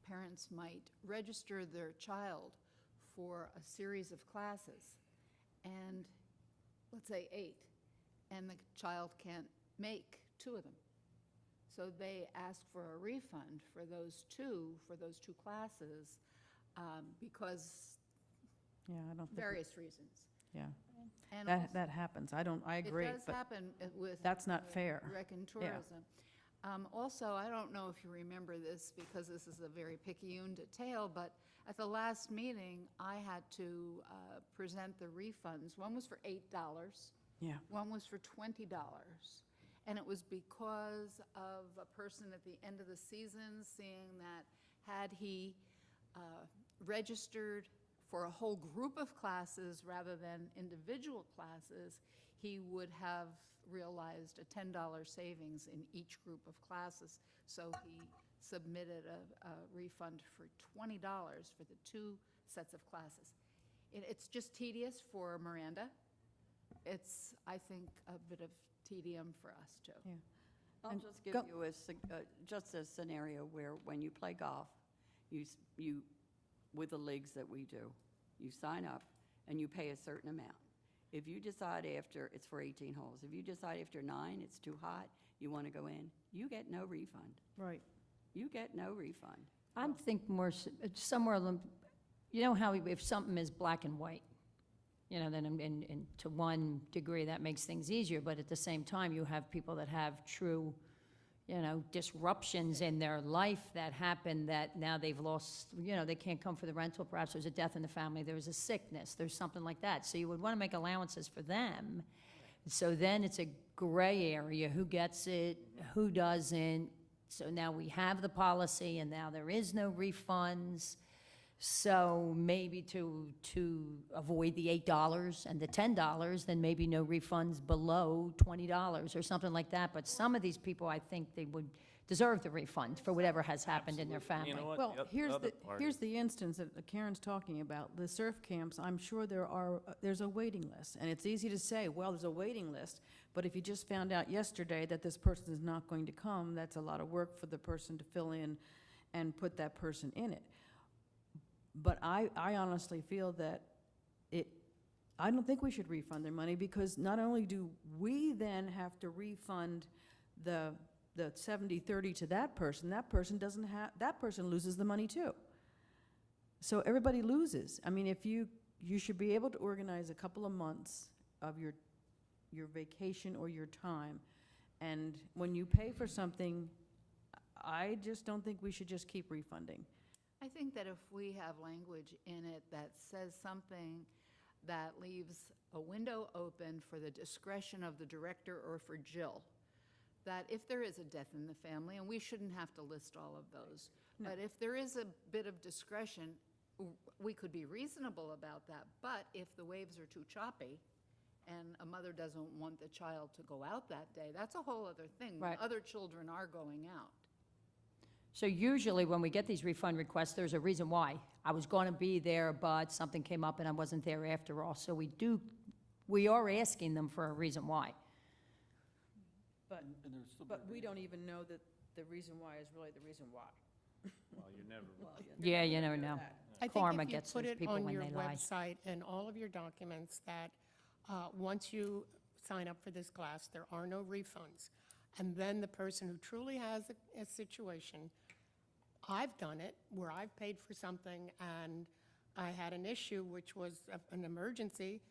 parents might register their child for a series of classes, and let's say 8, and the child can't make 2 of them. So they ask for a refund for those two classes, because Yeah, I don't think, various reasons. yeah, And also- that happens. I agree, It does but happen with. that's not fair. Rec and Yeah. tourism. Also, I don't know if you remember this, because this is a very picayune detail, but at the last meeting, I had to present the refunds. One was for $8. Yeah. One was for $20. And it was because of a person at the end of the season seeing that had he registered for a whole group of classes rather than individual classes, he would have realized a $10 savings in each group of classes. So he submitted a refund for $20 for the 2 sets of classes. It's just tedious for Miranda. It's, I think, a bit of tedium for us, too. Yeah. I'll And just give go- you just a scenario where when you play golf, you, with the leagues that we do, you sign up and you pay a certain amount. If you decide after, it's for 18 holes, if you decide after 9 it's too hot, you want to go in, you get no refund. Right. You get no refund. I'm think more, somewhere, how if something is black and white, then in to one degree, that makes things easier, but at the same time, you have people that have true, disruptions in their life that happen that now they've lost, they can't come for the rental, perhaps there's a death in the family, there's a sickness, there's something like that. So you would want to make allowances for them. So then it's a gray area, who gets it, who doesn't. So now we have the policy, and now there is no refunds. So maybe to avoid the $8 and the $10, then maybe no refunds below $20 or something like that. But some of these people, I think they would deserve the refund for whatever has happened in their family. You know what? Well, The here's other the, part here's is- the instance that Karen's talking about, the surf camps. I'm sure there's a waiting list, and it's easy to say, well, there's a waiting list, but if you just found out yesterday that this person is not going to come, that's a lot of work for the person to fill in and put that person in it. But I honestly feel that I don't think we should refund their money, because not only do we then have to refund the 70-30 to that person doesn't have, that person loses the money too. So everybody loses. I mean, if you should be able to organize a couple of months of your vacation or your time, and when you pay for something, I just don't think we should just keep refunding. I think that if we have language in it that says something that leaves a window open for the discretion of the director or for Jill, that if there is a death in the family, and we shouldn't have to list all of those, No. but if there is a bit of discretion, we could be reasonable about that. But if the waves are too choppy and a mother doesn't want the child to go out that day, that's a whole other thing. Right. Other children are going out. So usually when we get these refund requests, there's a reason why. I was going to be there, but something came up and I wasn't there after all. So we are asking them for a reason why. But, And there's still but we don't even know that the reason why is really the reason why. Well, you never. Yeah, you never know. I think Karma if you gets put those it people on when your they lie. website and all of your documents that once you sign up for this class, there are no refunds. And then the person who truly has a situation, I've done it, where I've paid for something and I had an issue, which was an emergency.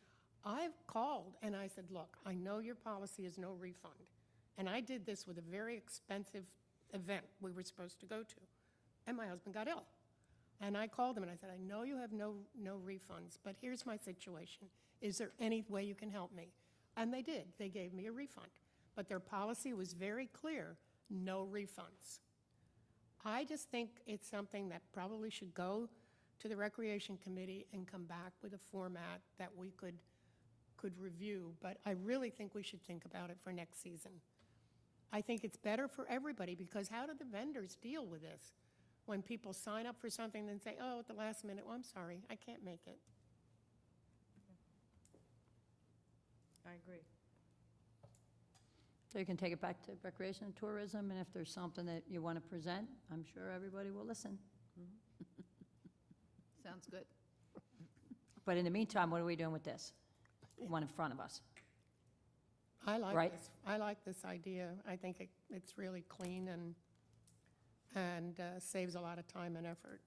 I've called and I said, look, I know your policy is no refund. And I did this with a very expensive event we were supposed to go to. And my husband got ill. And I called him and I said, I know you have no refunds, but here's my situation. Is there any way you can help me? And they did. They gave me a refund. But their policy was very clear, no refunds. I just think it's something that probably should go to the Recreation Committee and come back with a format that we could review. But I really think we should think about it for next season. I think it's better for everybody, because how do the vendors deal with this? When people sign up for something and then say, oh, at the last minute, well, I'm sorry, I can't make it. I agree. So you can take it back to Recreation and Tourism, and if there's something that you want to present, I'm sure everybody will listen. Sounds good. But in the meantime, what are we doing with this? One in front of us. I like Right. this. I like this idea. I think it's really clean and saves a lot of time and effort.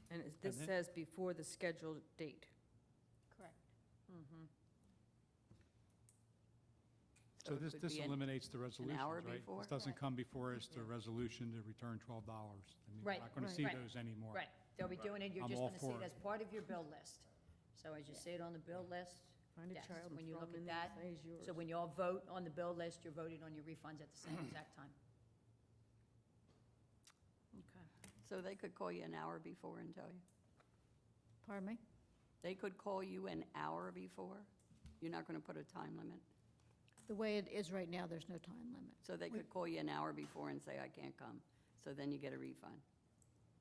And this then- says before the scheduled date. Correct. So this it would be an eliminates the resolutions, hour right? before? This doesn't come before us, the resolution to return $12. I mean, we're Right, not going to right. see Right. those anymore. Right, they'll be doing it, you're I'm just all going to see for it it. as part of your bill list. So as you see it on the bill list, Find a yes, child and when you throw look 'em at in there and that, say it's yours. so when you all vote on the bill list, you're voting on your refunds at the same exact time. Okay. So they could call you an hour before and tell you? Pardon me? They could call you an hour before? You're not going to put a time limit? The way it is right now, there's no time limit. So they could call you an hour before and say, I can't come, so then you get a refund?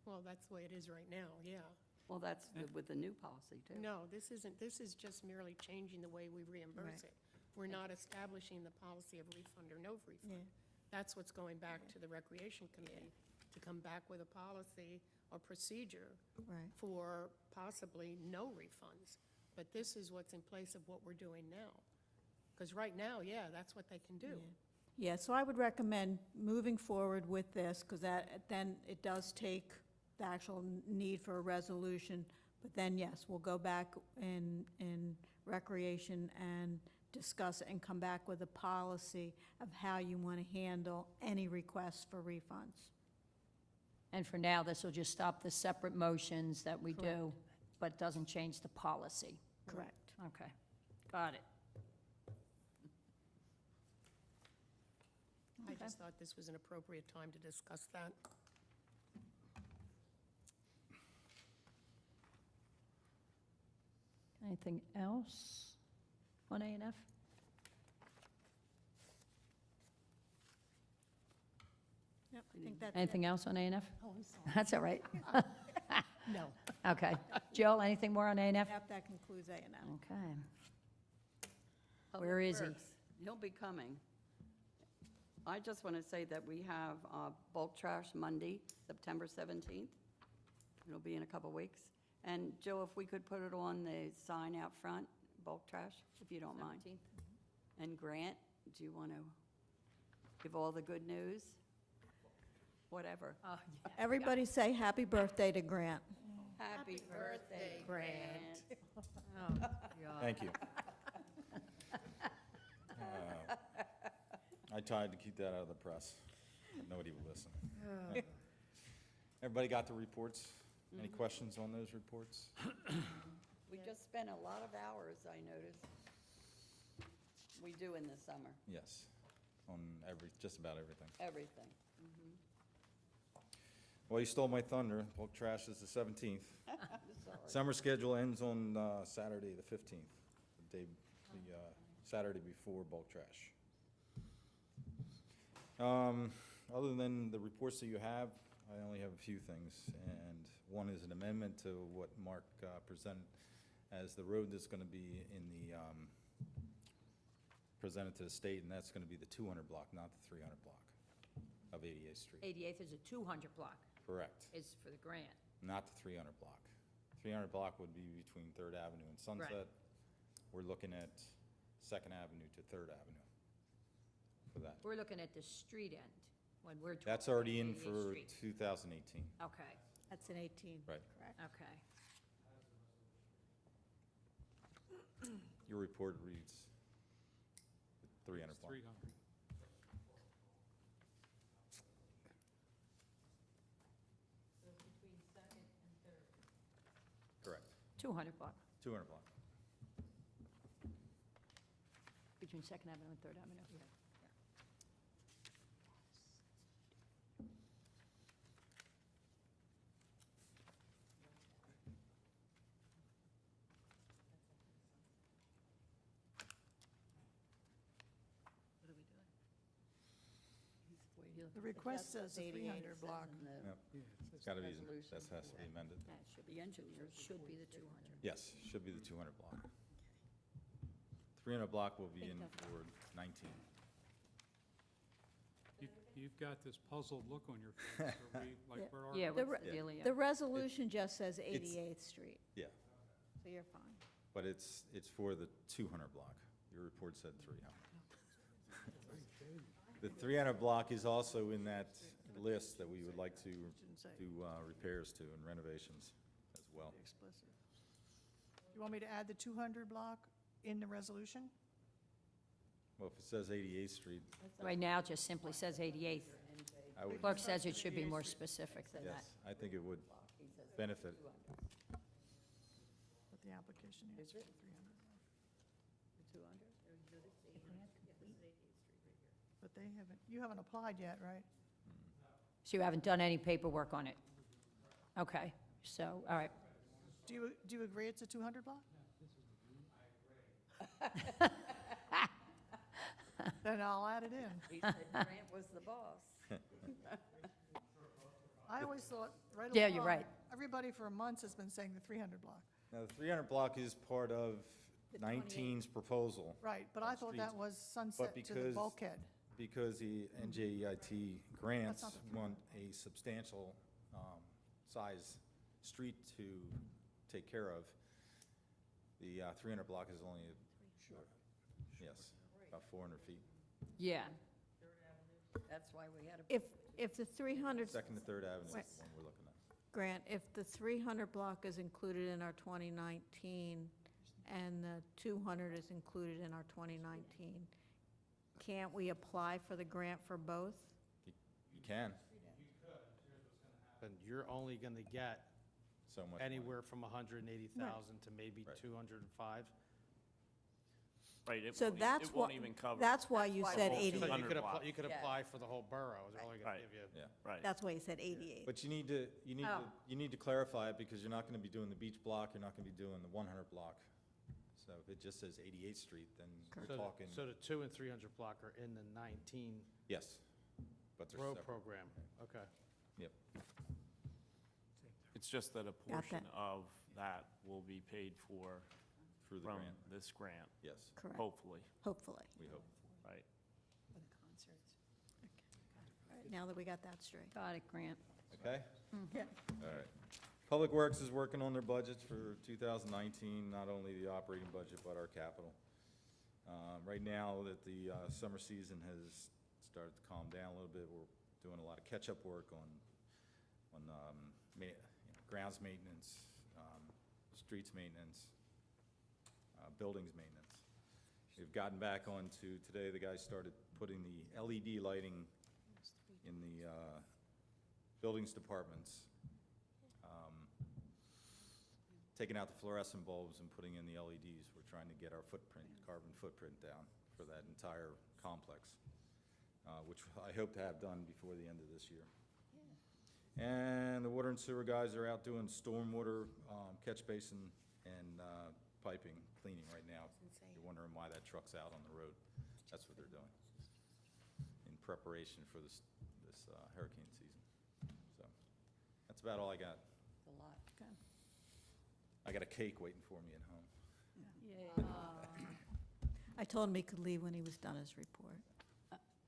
Well, that's the way it is right now, yeah. Well, that's with the new policy, too. No, this isn't, this is just merely changing the way we reimburse Right. it. We're not establishing the policy of refund or no refund. That's what's going back to the Recreation Committee, to come back with a policy or procedure Right. for possibly no refunds. But this is what's in place of what we're doing now. Because right now, yeah, that's what they can do. Yeah, so I would recommend moving forward with this, because then it does take the actual need for a resolution. But then, yes, we'll go back in Recreation and discuss it and come back with a policy of how you want to handle any requests for refunds. And for now, this will just stop the separate motions that we do, but doesn't change the policy. Correct. Okay, got it. I just thought this was an appropriate time to discuss that. Anything else on A and F? Yep, I think that's it. Anything else on A and F? Oh, I'm sorry. That's all right. No. Okay. Jill, anything more on A and F? Yep, that concludes A and F. Okay. Public Where is he? Works, he'll be coming. I just want to say that we have bulk trash Monday, September 17th. It'll be in a couple weeks. And Joe, if we could put it on the sign out front, bulk trash, if you don't mind. 17th? And Grant, do you want to give all the good news? Whatever. Oh, yeah. Everybody say happy birthday to Grant. Happy birthday, Grant. Oh, God. Thank you. I tried to keep that out of the press, but nobody would listen. Everybody got the reports? Any questions on those reports? We just spent a lot of hours, I noticed. We do in the summer, Yes, on just about everything. everything. Well, you stole my thunder. Bulk trash is the 17th. Sorry. Summer schedule ends on Saturday, the 15th, the Saturday before bulk trash. Other than the reports that you have, I only have a few things, and one is an amendment to what Mark presented as the road that's going to be in the, presented to the state, and that's going to be the 200 block, not the 300 block of 88th Street. 88th is a 200 block, Correct, is for the grant. not the 300 block. 300 block would be between 3rd Avenue and Sunset. We're looking at 2nd Avenue to 3rd Avenue for that. We're looking at the street end when we're talking. That's already in 88th for Street. 2018. Okay, That's an 18. Right. Correct. okay. Your report reads 300 block. 300. Correct. 200 block, 200 block. between 2nd Avenue and 3rd Avenue. The request says 300 block. Yep. It's got to be, that has to be amended. That should be, engineers should be the 200. Yes, should be the 200 block. 300 block will be in for 19. You've got this puzzled look on your face. Are we, like, where are we? Yeah, The what's re- the dealio? The resolution just says 88th Street, Yeah, so you're fine. but it's for the 200 block. Your report said 300. The 300 block is also in that list that we would like to do repairs to and renovations as well. You want me to add the 200 block in the resolution? Well, if it says 88th Street, Right now, it just simply says 88th. I would, Clerk says it should be more specific than that. yes, I think it would benefit. What the application is for 300. But they haven't, you haven't applied yet, right? So you haven't done any paperwork on it? Okay, so, all right. Do you agree it's a 200 block? Then I'll add it in. He said Grant was the boss. I always thought, right along. Yeah, you're right. Everybody for months has been saying the 300 block. Now, the 300 block is part of 19's proposal. Right, but I thought that Streets. was sunset to the because- bulkhead. Because the NJEIT grants not the want a substantial size street to take care of, the 300 block is only, yes, about 400 feet. Yeah, That's why we had a. If the 300, Second to Third Avenue is Wait. the one we're looking at. Grant, if the 300 block is included in our 2019 and the 200 is included in our 2019, can't we apply for the grant for both? You can, And you're only going to get so much. money. anywhere from 180,000 to maybe Right. 205. Right, it So won't, that's it won't what- even cover. That's why you why said the whole 88. So 200 you could apply, block. you could Yeah. apply for the whole borough, it's only going Right. to give you. Yeah, Right. That's why you said 88. but you need to, Oh. you need to clarify it because you're not going to be doing the beach block, you're not going to be doing the 100 block. So if it just says 88th Street, then So you're the- talking, So the 2 and 300 block are in the 19 yes, but they're road separate. program, okay. Yep, It's just that a that. portion of that will be paid for through the from grant, this grant, yes, Correct, hopefully, hopefully. we hope. right? All right, now that we got that straight. got it, Grant. Okay? Yeah. All right. Public Works is working on their budgets for 2019, not only the operating budget, but our capital. Right now that the summer season has started to calm down a little bit, we're doing a lot of catch-up work on grounds maintenance, streets maintenance, buildings maintenance. We've gotten back onto, today the guys started putting the LED lighting in the buildings departments, taking out the fluorescent bulbs and putting in the LEDs. We're trying to get our footprint, carbon footprint down for that entire complex, which I hope to have done before the end of this year. And the water and sewer guys are out doing stormwater, catch basin, and piping, cleaning right now. You're wondering why that truck's out on the road. That's what they're doing in preparation for this hurricane season. So that's about all I got. It's a lot. I got a cake waiting for me at home. I told him he could leave when he was done his report.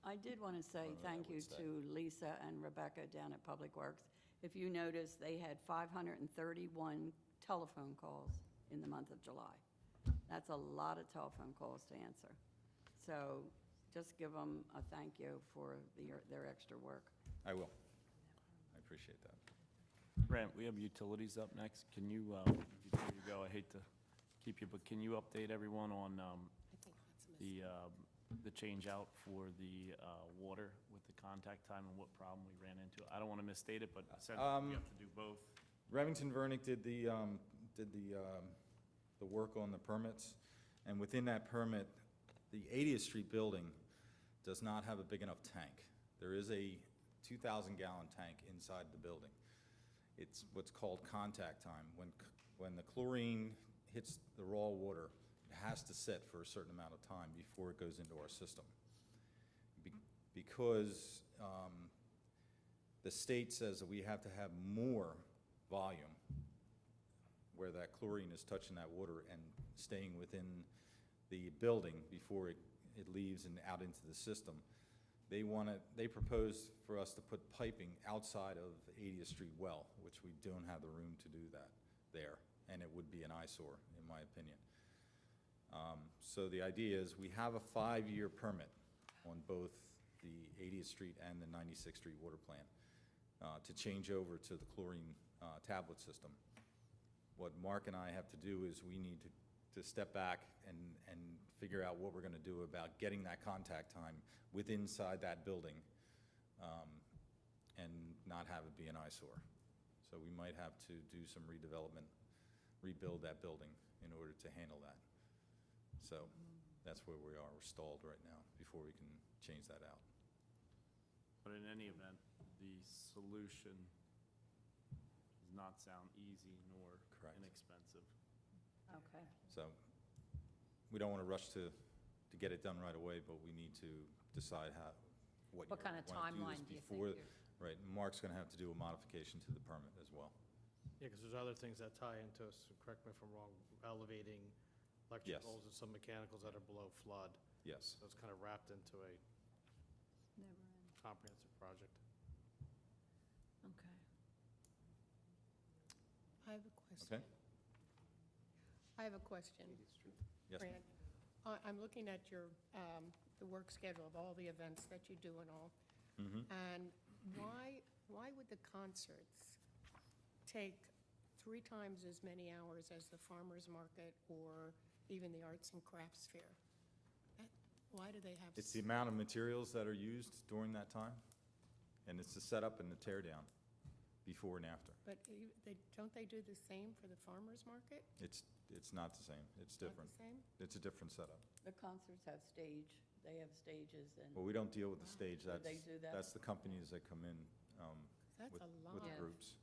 I did want to say thank you to Lisa and Rebecca down at Public Works. If you notice, they had 531 telephone calls in the month of July. That's a lot of telephone calls to answer. So just give them a thank you for their extra work. I will. I appreciate that. Grant, we have utilities up next. Can you, before you go, I hate to keep you, but can you update everyone on the change out for the water with the contact time and what problem we ran into? I don't want to misstate it, but essentially we have to do both. Remington Vernick did the work on the permits, and within that permit, the 80th Street building does not have a big enough tank. There is a 2,000-gallon tank inside the building. It's what's called contact time. When the chlorine hits the raw water, it has to sit for a certain amount of time before it goes into our system. Because the state says that we have to have more volume where that chlorine is touching that water and staying within the building before it leaves and out into the system. They propose for us to put piping outside of 80th Street well, which we don't have the room to do that there, and it would be an eyesore, in my opinion. So the idea is we have a 5-year permit on both the 80th Street and the 96th Street water plant to change over to the chlorine tablet system. What Mark and I have to do is we need to step back and figure out what we're going to do about getting that contact time within inside that building and not have it be an eyesore. So we might have to do some redevelopment, rebuild that building in order to handle that. So that's where we are. We're stalled right now before we can change that out. But in any event, the solution does not sound easy nor Correct. inexpensive. Okay. So we don't want to rush to get it done right away, but we need to decide what What kind of timeline do you think? Right, and Mark's going to have to do a modification to the permit as well. Yeah, because there's other things that tie into, so correct me if I'm wrong, elevating Yes. electricals and some mechanicals that are below flood. Yes. So it's kind of wrapped into a Never end. comprehensive project. Okay. I have a question. Okay. I have a question. Yes, ma'am. Fran. I'm looking at your, the work schedule of all the events that you do and all. Mhm. And why would the concerts take 3 times as many hours as the farmer's market or even the arts and crafts fair? Why do they have? It's the amount of materials that are used during that time, and it's the setup and the tear down before and after. But don't they do the same for the farmer's market? It's not the same. It's Not different. the same? It's a different setup. The concerts have they have stages and. Well, we don't deal with the stage. Do they do that? That's the companies that come in That's with a lot. with the Yeah. groups.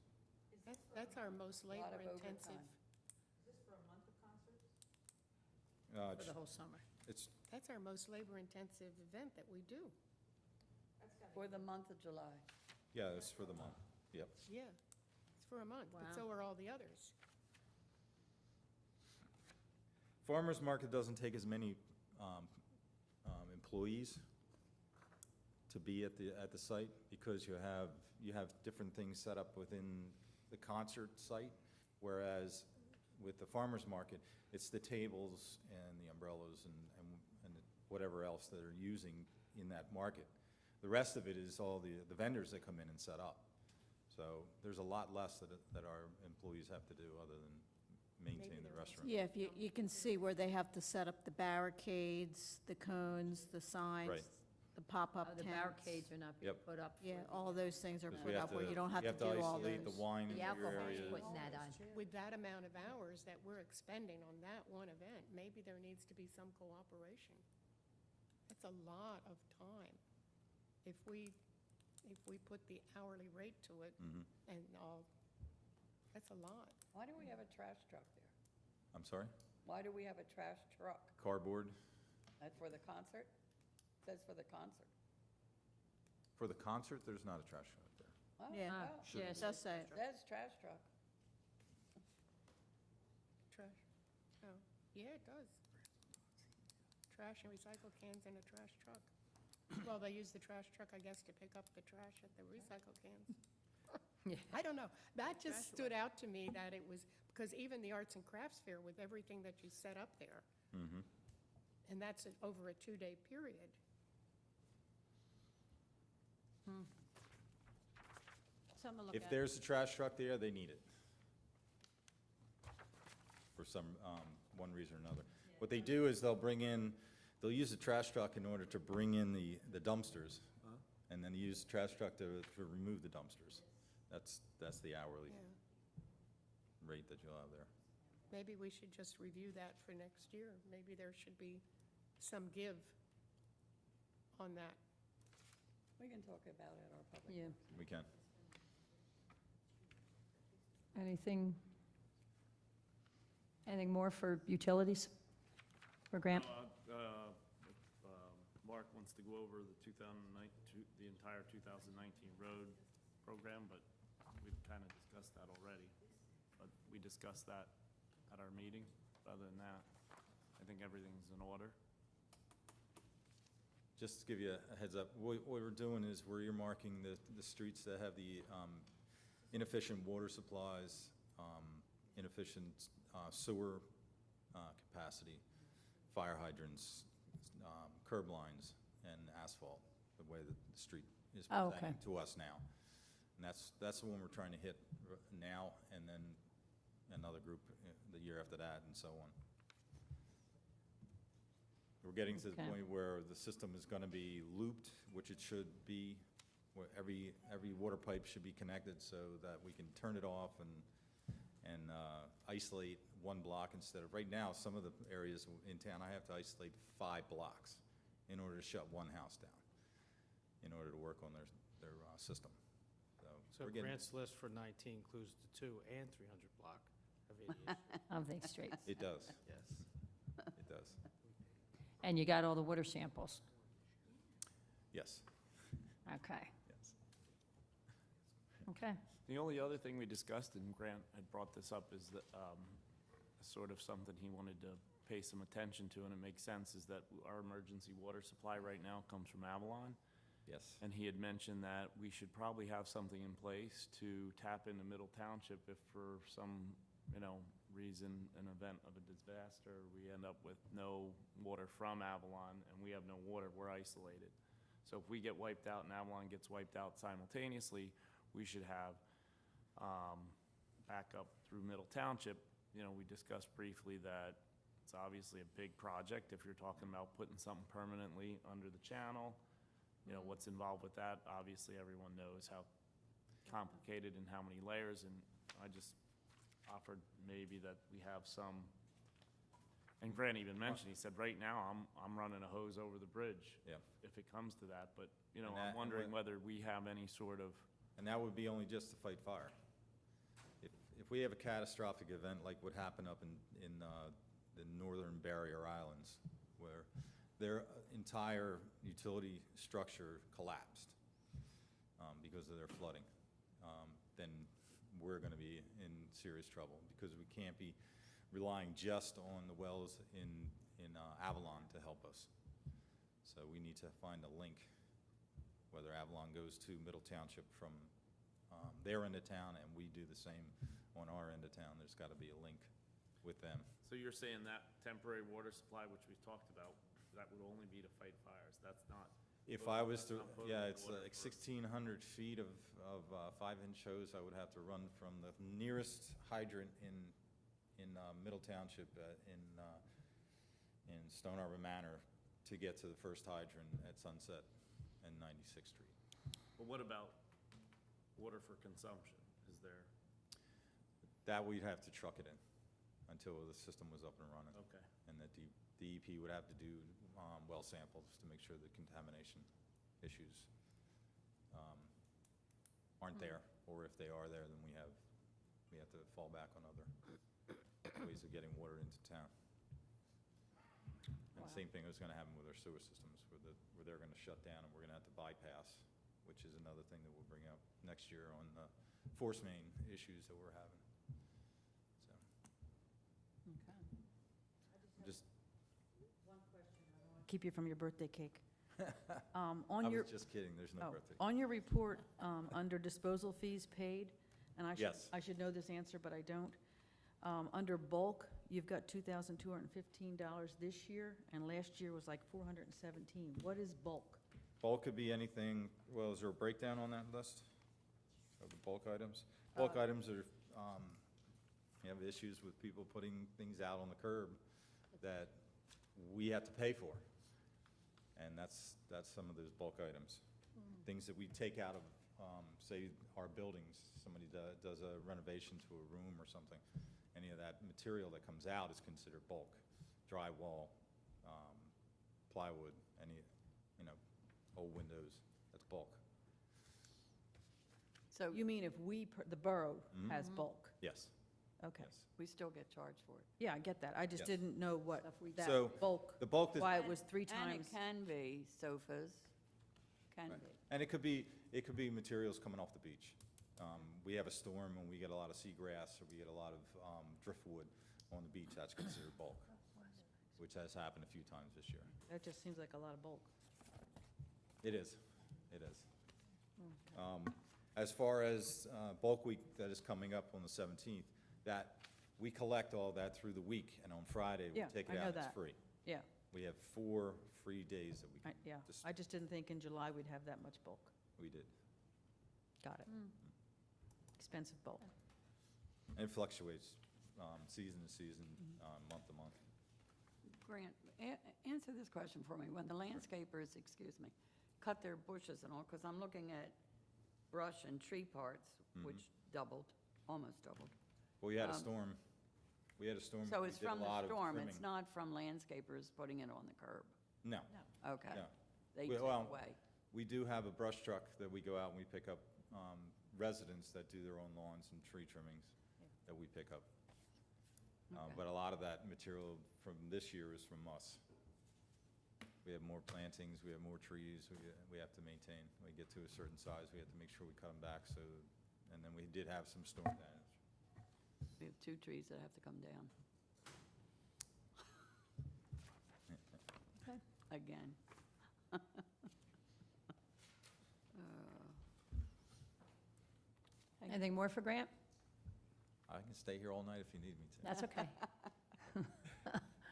That's our most A lot of labor-intensive. overtime. For the whole summer? That's our most labor-intensive event that we do. For the month of July. Yeah, it's for the month. Yep. Yeah, it's for a month, but Wow. so are all the others. Farmers market doesn't take as many employees to be at the site because you have different things set up within the concert site, whereas with the farmer's market, it's the tables and the umbrellas and whatever else that are using in that market. The rest of it is all the vendors that come in and set up. So there's a lot less that our employees have to do other than maintain the restaurant. Yeah, if you can see where they have to set up the barricades, the cones, the signs, Right. the pop-up The tents. barricades are not being Yep. put up. Yeah, all those things are Because put up where you don't have to do all isolate the those. wine in The your alcohol's areas. putting that on. With that amount of hours that we're expending on that one event, maybe there needs to be some cooperation. That's a lot of time. If we put the hourly rate to it Mhm. and all, that's a lot. Why do we have a trash truck there? I'm sorry? Why do we have a trash truck? Cardboard? For the concert? It says for the concert. For the concert, there's not a trash truck there. Oh, Yeah. wow. Yes. It does say it. It says trash truck. Trash, oh, yeah, it does. Trash and recycle cans in a trash truck. Well, they use the trash truck, I guess, to pick up the trash at the recycle cans. Yeah. I don't know. That just stood out to me that it was, because even the Arts and Crafts Fair with everything that you set up there, Mhm. and that's over a 2-day period. Something to look If at. there's a trash truck there, they need it. For some, one reason or another. What they do is they'll use the trash truck in order to bring in the dumpsters, and then use the trash truck to remove the dumpsters. That's the hourly Yeah. rate that you'll have there. Maybe we should just review that for next year. Maybe there should be some give on that. We can talk about it at our public. Yeah. We can. Anything more for utilities? For Grant? If Mark wants to go over the 2019, the entire 2019 road program, but we've kind of discussed that already. But we discussed that at our meeting. Other than that, I think everything's in order. Just to give you a heads up, what we're doing is we're earmarking the streets that have the inefficient water supplies, inefficient sewer capacity, fire hydrants, curb lines, and asphalt, the way that the street is Oh, okay. presenting to us now. And that's the one we're trying to hit now, and then another group the year after that, and so on. We're getting to the Okay. point where the system is going to be looped, which it should be, where every water pipe should be connected so that we can turn it off and isolate one block instead of, right now, some of the areas in town, I have to isolate 5 blocks in order to shut one house down, in order to work on their system. So we're getting- Grant's list for 19 includes the 2 and 300 block of ADA. Of the streets. It does, Yes. it does, And you got all the water samples? yes, Okay. yes. Okay. The only other thing we discussed, and Grant had brought this up, is that sort of something he wanted to pay some attention to, and it makes sense, is that our emergency water supply right now comes from Avalon. Yes. And he had mentioned that we should probably have something in place to tap into Middle Township if for some, reason, an event of a disaster, we end up with no water from Avalon and we have no water, we're isolated. So if we get wiped out and Avalon gets wiped out simultaneously, we should have backup through Middle Township. We discussed briefly that it's obviously a big project if you're talking about putting something permanently under the channel. What's involved with that, obviously everyone knows how complicated and how many layers, and I just offered maybe that we have some, and Grant even mentioned, he said, right now, I'm running a hose over the bridge. Yeah. If it comes to that, but, And I'm that- wondering whether we have any sort of, And that would be only just to fight fire. If we have a catastrophic event like what happened up in the northern barrier islands, where their entire utility structure collapsed because of their flooding, then we're going to be in serious trouble, because we can't be relying just on the wells in Avalon to help us. So we need to find a link, whether Avalon goes to Middle Township from their end of town and we do the same on our end of town. There's got to be a link with them. So you're saying that temporary water supply, which we've talked about, that would only be to fight fires? That's not. If I was to, That's not yeah, potable it's water like for- 1,600 feet of 5-inch hose I would have to run from the nearest hydrant in Middle Township in Stone Harbor Manor to get to the first hydrant at Sunset and 96th Street. But what about water for consumption? Is there, That we'd have to truck it in until the system was up and running. okay. And that DEP would have to do well samples to make sure the contamination issues aren't there, or if they are there, then we have to fall back on other ways of getting water into town. And the same thing is gonna happen with our sewer systems, where they're gonna shut down and we're gonna have to bypass, which is another thing that we'll bring up next year on the force main issues that we're having. So, just, Keep you from your birthday cake. I On your, was just kidding, there's no oh, birthday. on your report, under disposal fees paid, and Yes. I should know this answer, but I don't. Under bulk, you've got $2,215 this year, and last year was like $417. What is bulk? Bulk could be anything, well, is there a breakdown on that list of the bulk items? Bulk items are, you have issues with people putting things out on the curb that we have to pay for. And that's some of those bulk items. Things that we take out of, say, our buildings, somebody does a renovation to a room or something. Any of that material that comes out is considered bulk. Drywall, plywood, any, old windows, that's bulk. So You mean if the borough has bulk? Yes, Okay. yes. we still get charged for it. Yeah, I get that. I just Yes. didn't know what If we- that So, bulk, The bulk that. why it was three And times. it can be sofas, can Right. be. And it could be materials coming off the beach. We have a storm and we get a lot of seagrass, or we get a lot of driftwood on the beach, that's considered bulk, which has happened a few times this year. That just seems like a lot of bulk. It is, it is. As far as bulk week that is coming up on the 17th, that, we collect all that through the week, and on Friday, we Yeah, take I it know out, it's that. free. Yeah, We have 4 free days that we yeah. Just- I just didn't think in July we'd have that much bulk. we did. Got it. Expensive bulk. And it fluctuates season to season, month to month. Grant, answer this question for me. When the landscapers, cut their bushes and all, because I'm looking at brush and tree parts, which doubled, almost doubled. Well, we had a storm. We had a storm. So we it's did a from the lot of storm, trimming. it's not from landscapers putting it on the curb? No, Okay. no. They We- take well, away. We do have a brush truck that we go out and we pick up residents that do their own lawns and tree trimmings that we pick up. Okay. But a lot of that material from this year is from us. We have more plantings, we have more trees, we have to maintain. When we get to a certain size, we have to make sure we cut them back, so, and then we did have some storm damage. We have 2 trees that have to come down. Again. Anything more for Grant? I can stay here all night if you need me to. That's okay.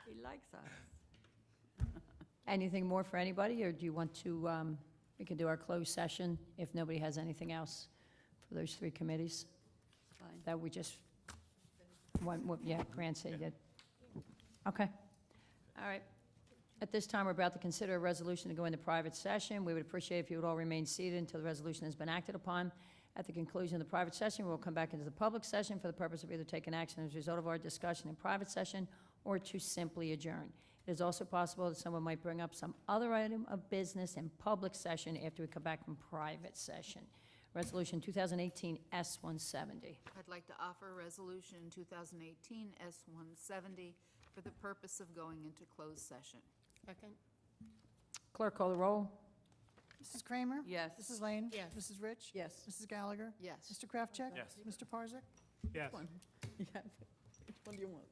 He likes us. Anything more for anybody, or do you want to, we can do our closed session if nobody has anything else for those 3 committees Fine. that we just, yeah, Grant said that. Okay. All right. At this time, we're about to consider a resolution to go into private session. We would appreciate if you would all remain seated until the resolution has been acted upon. At the conclusion of the private session, we will come back into the public session for the purpose of either taking action as a result of our discussion in private session or to simply adjourn. It is also possible that someone might bring up some other item of business in public session after we come back from private session. Resolution 2018 S-170. I'd like to offer Resolution 2018 S-170 for the purpose of going into closed session. Second? Clerk, call the roll. Mrs. Kramer? Yes. Mrs. Lane? Yes. Mrs. Rich? Yes. Mrs. Gallagher? Yes. Mr. Kraftcheck? Yes. Mr. Parzak? Yes. Which one do you want?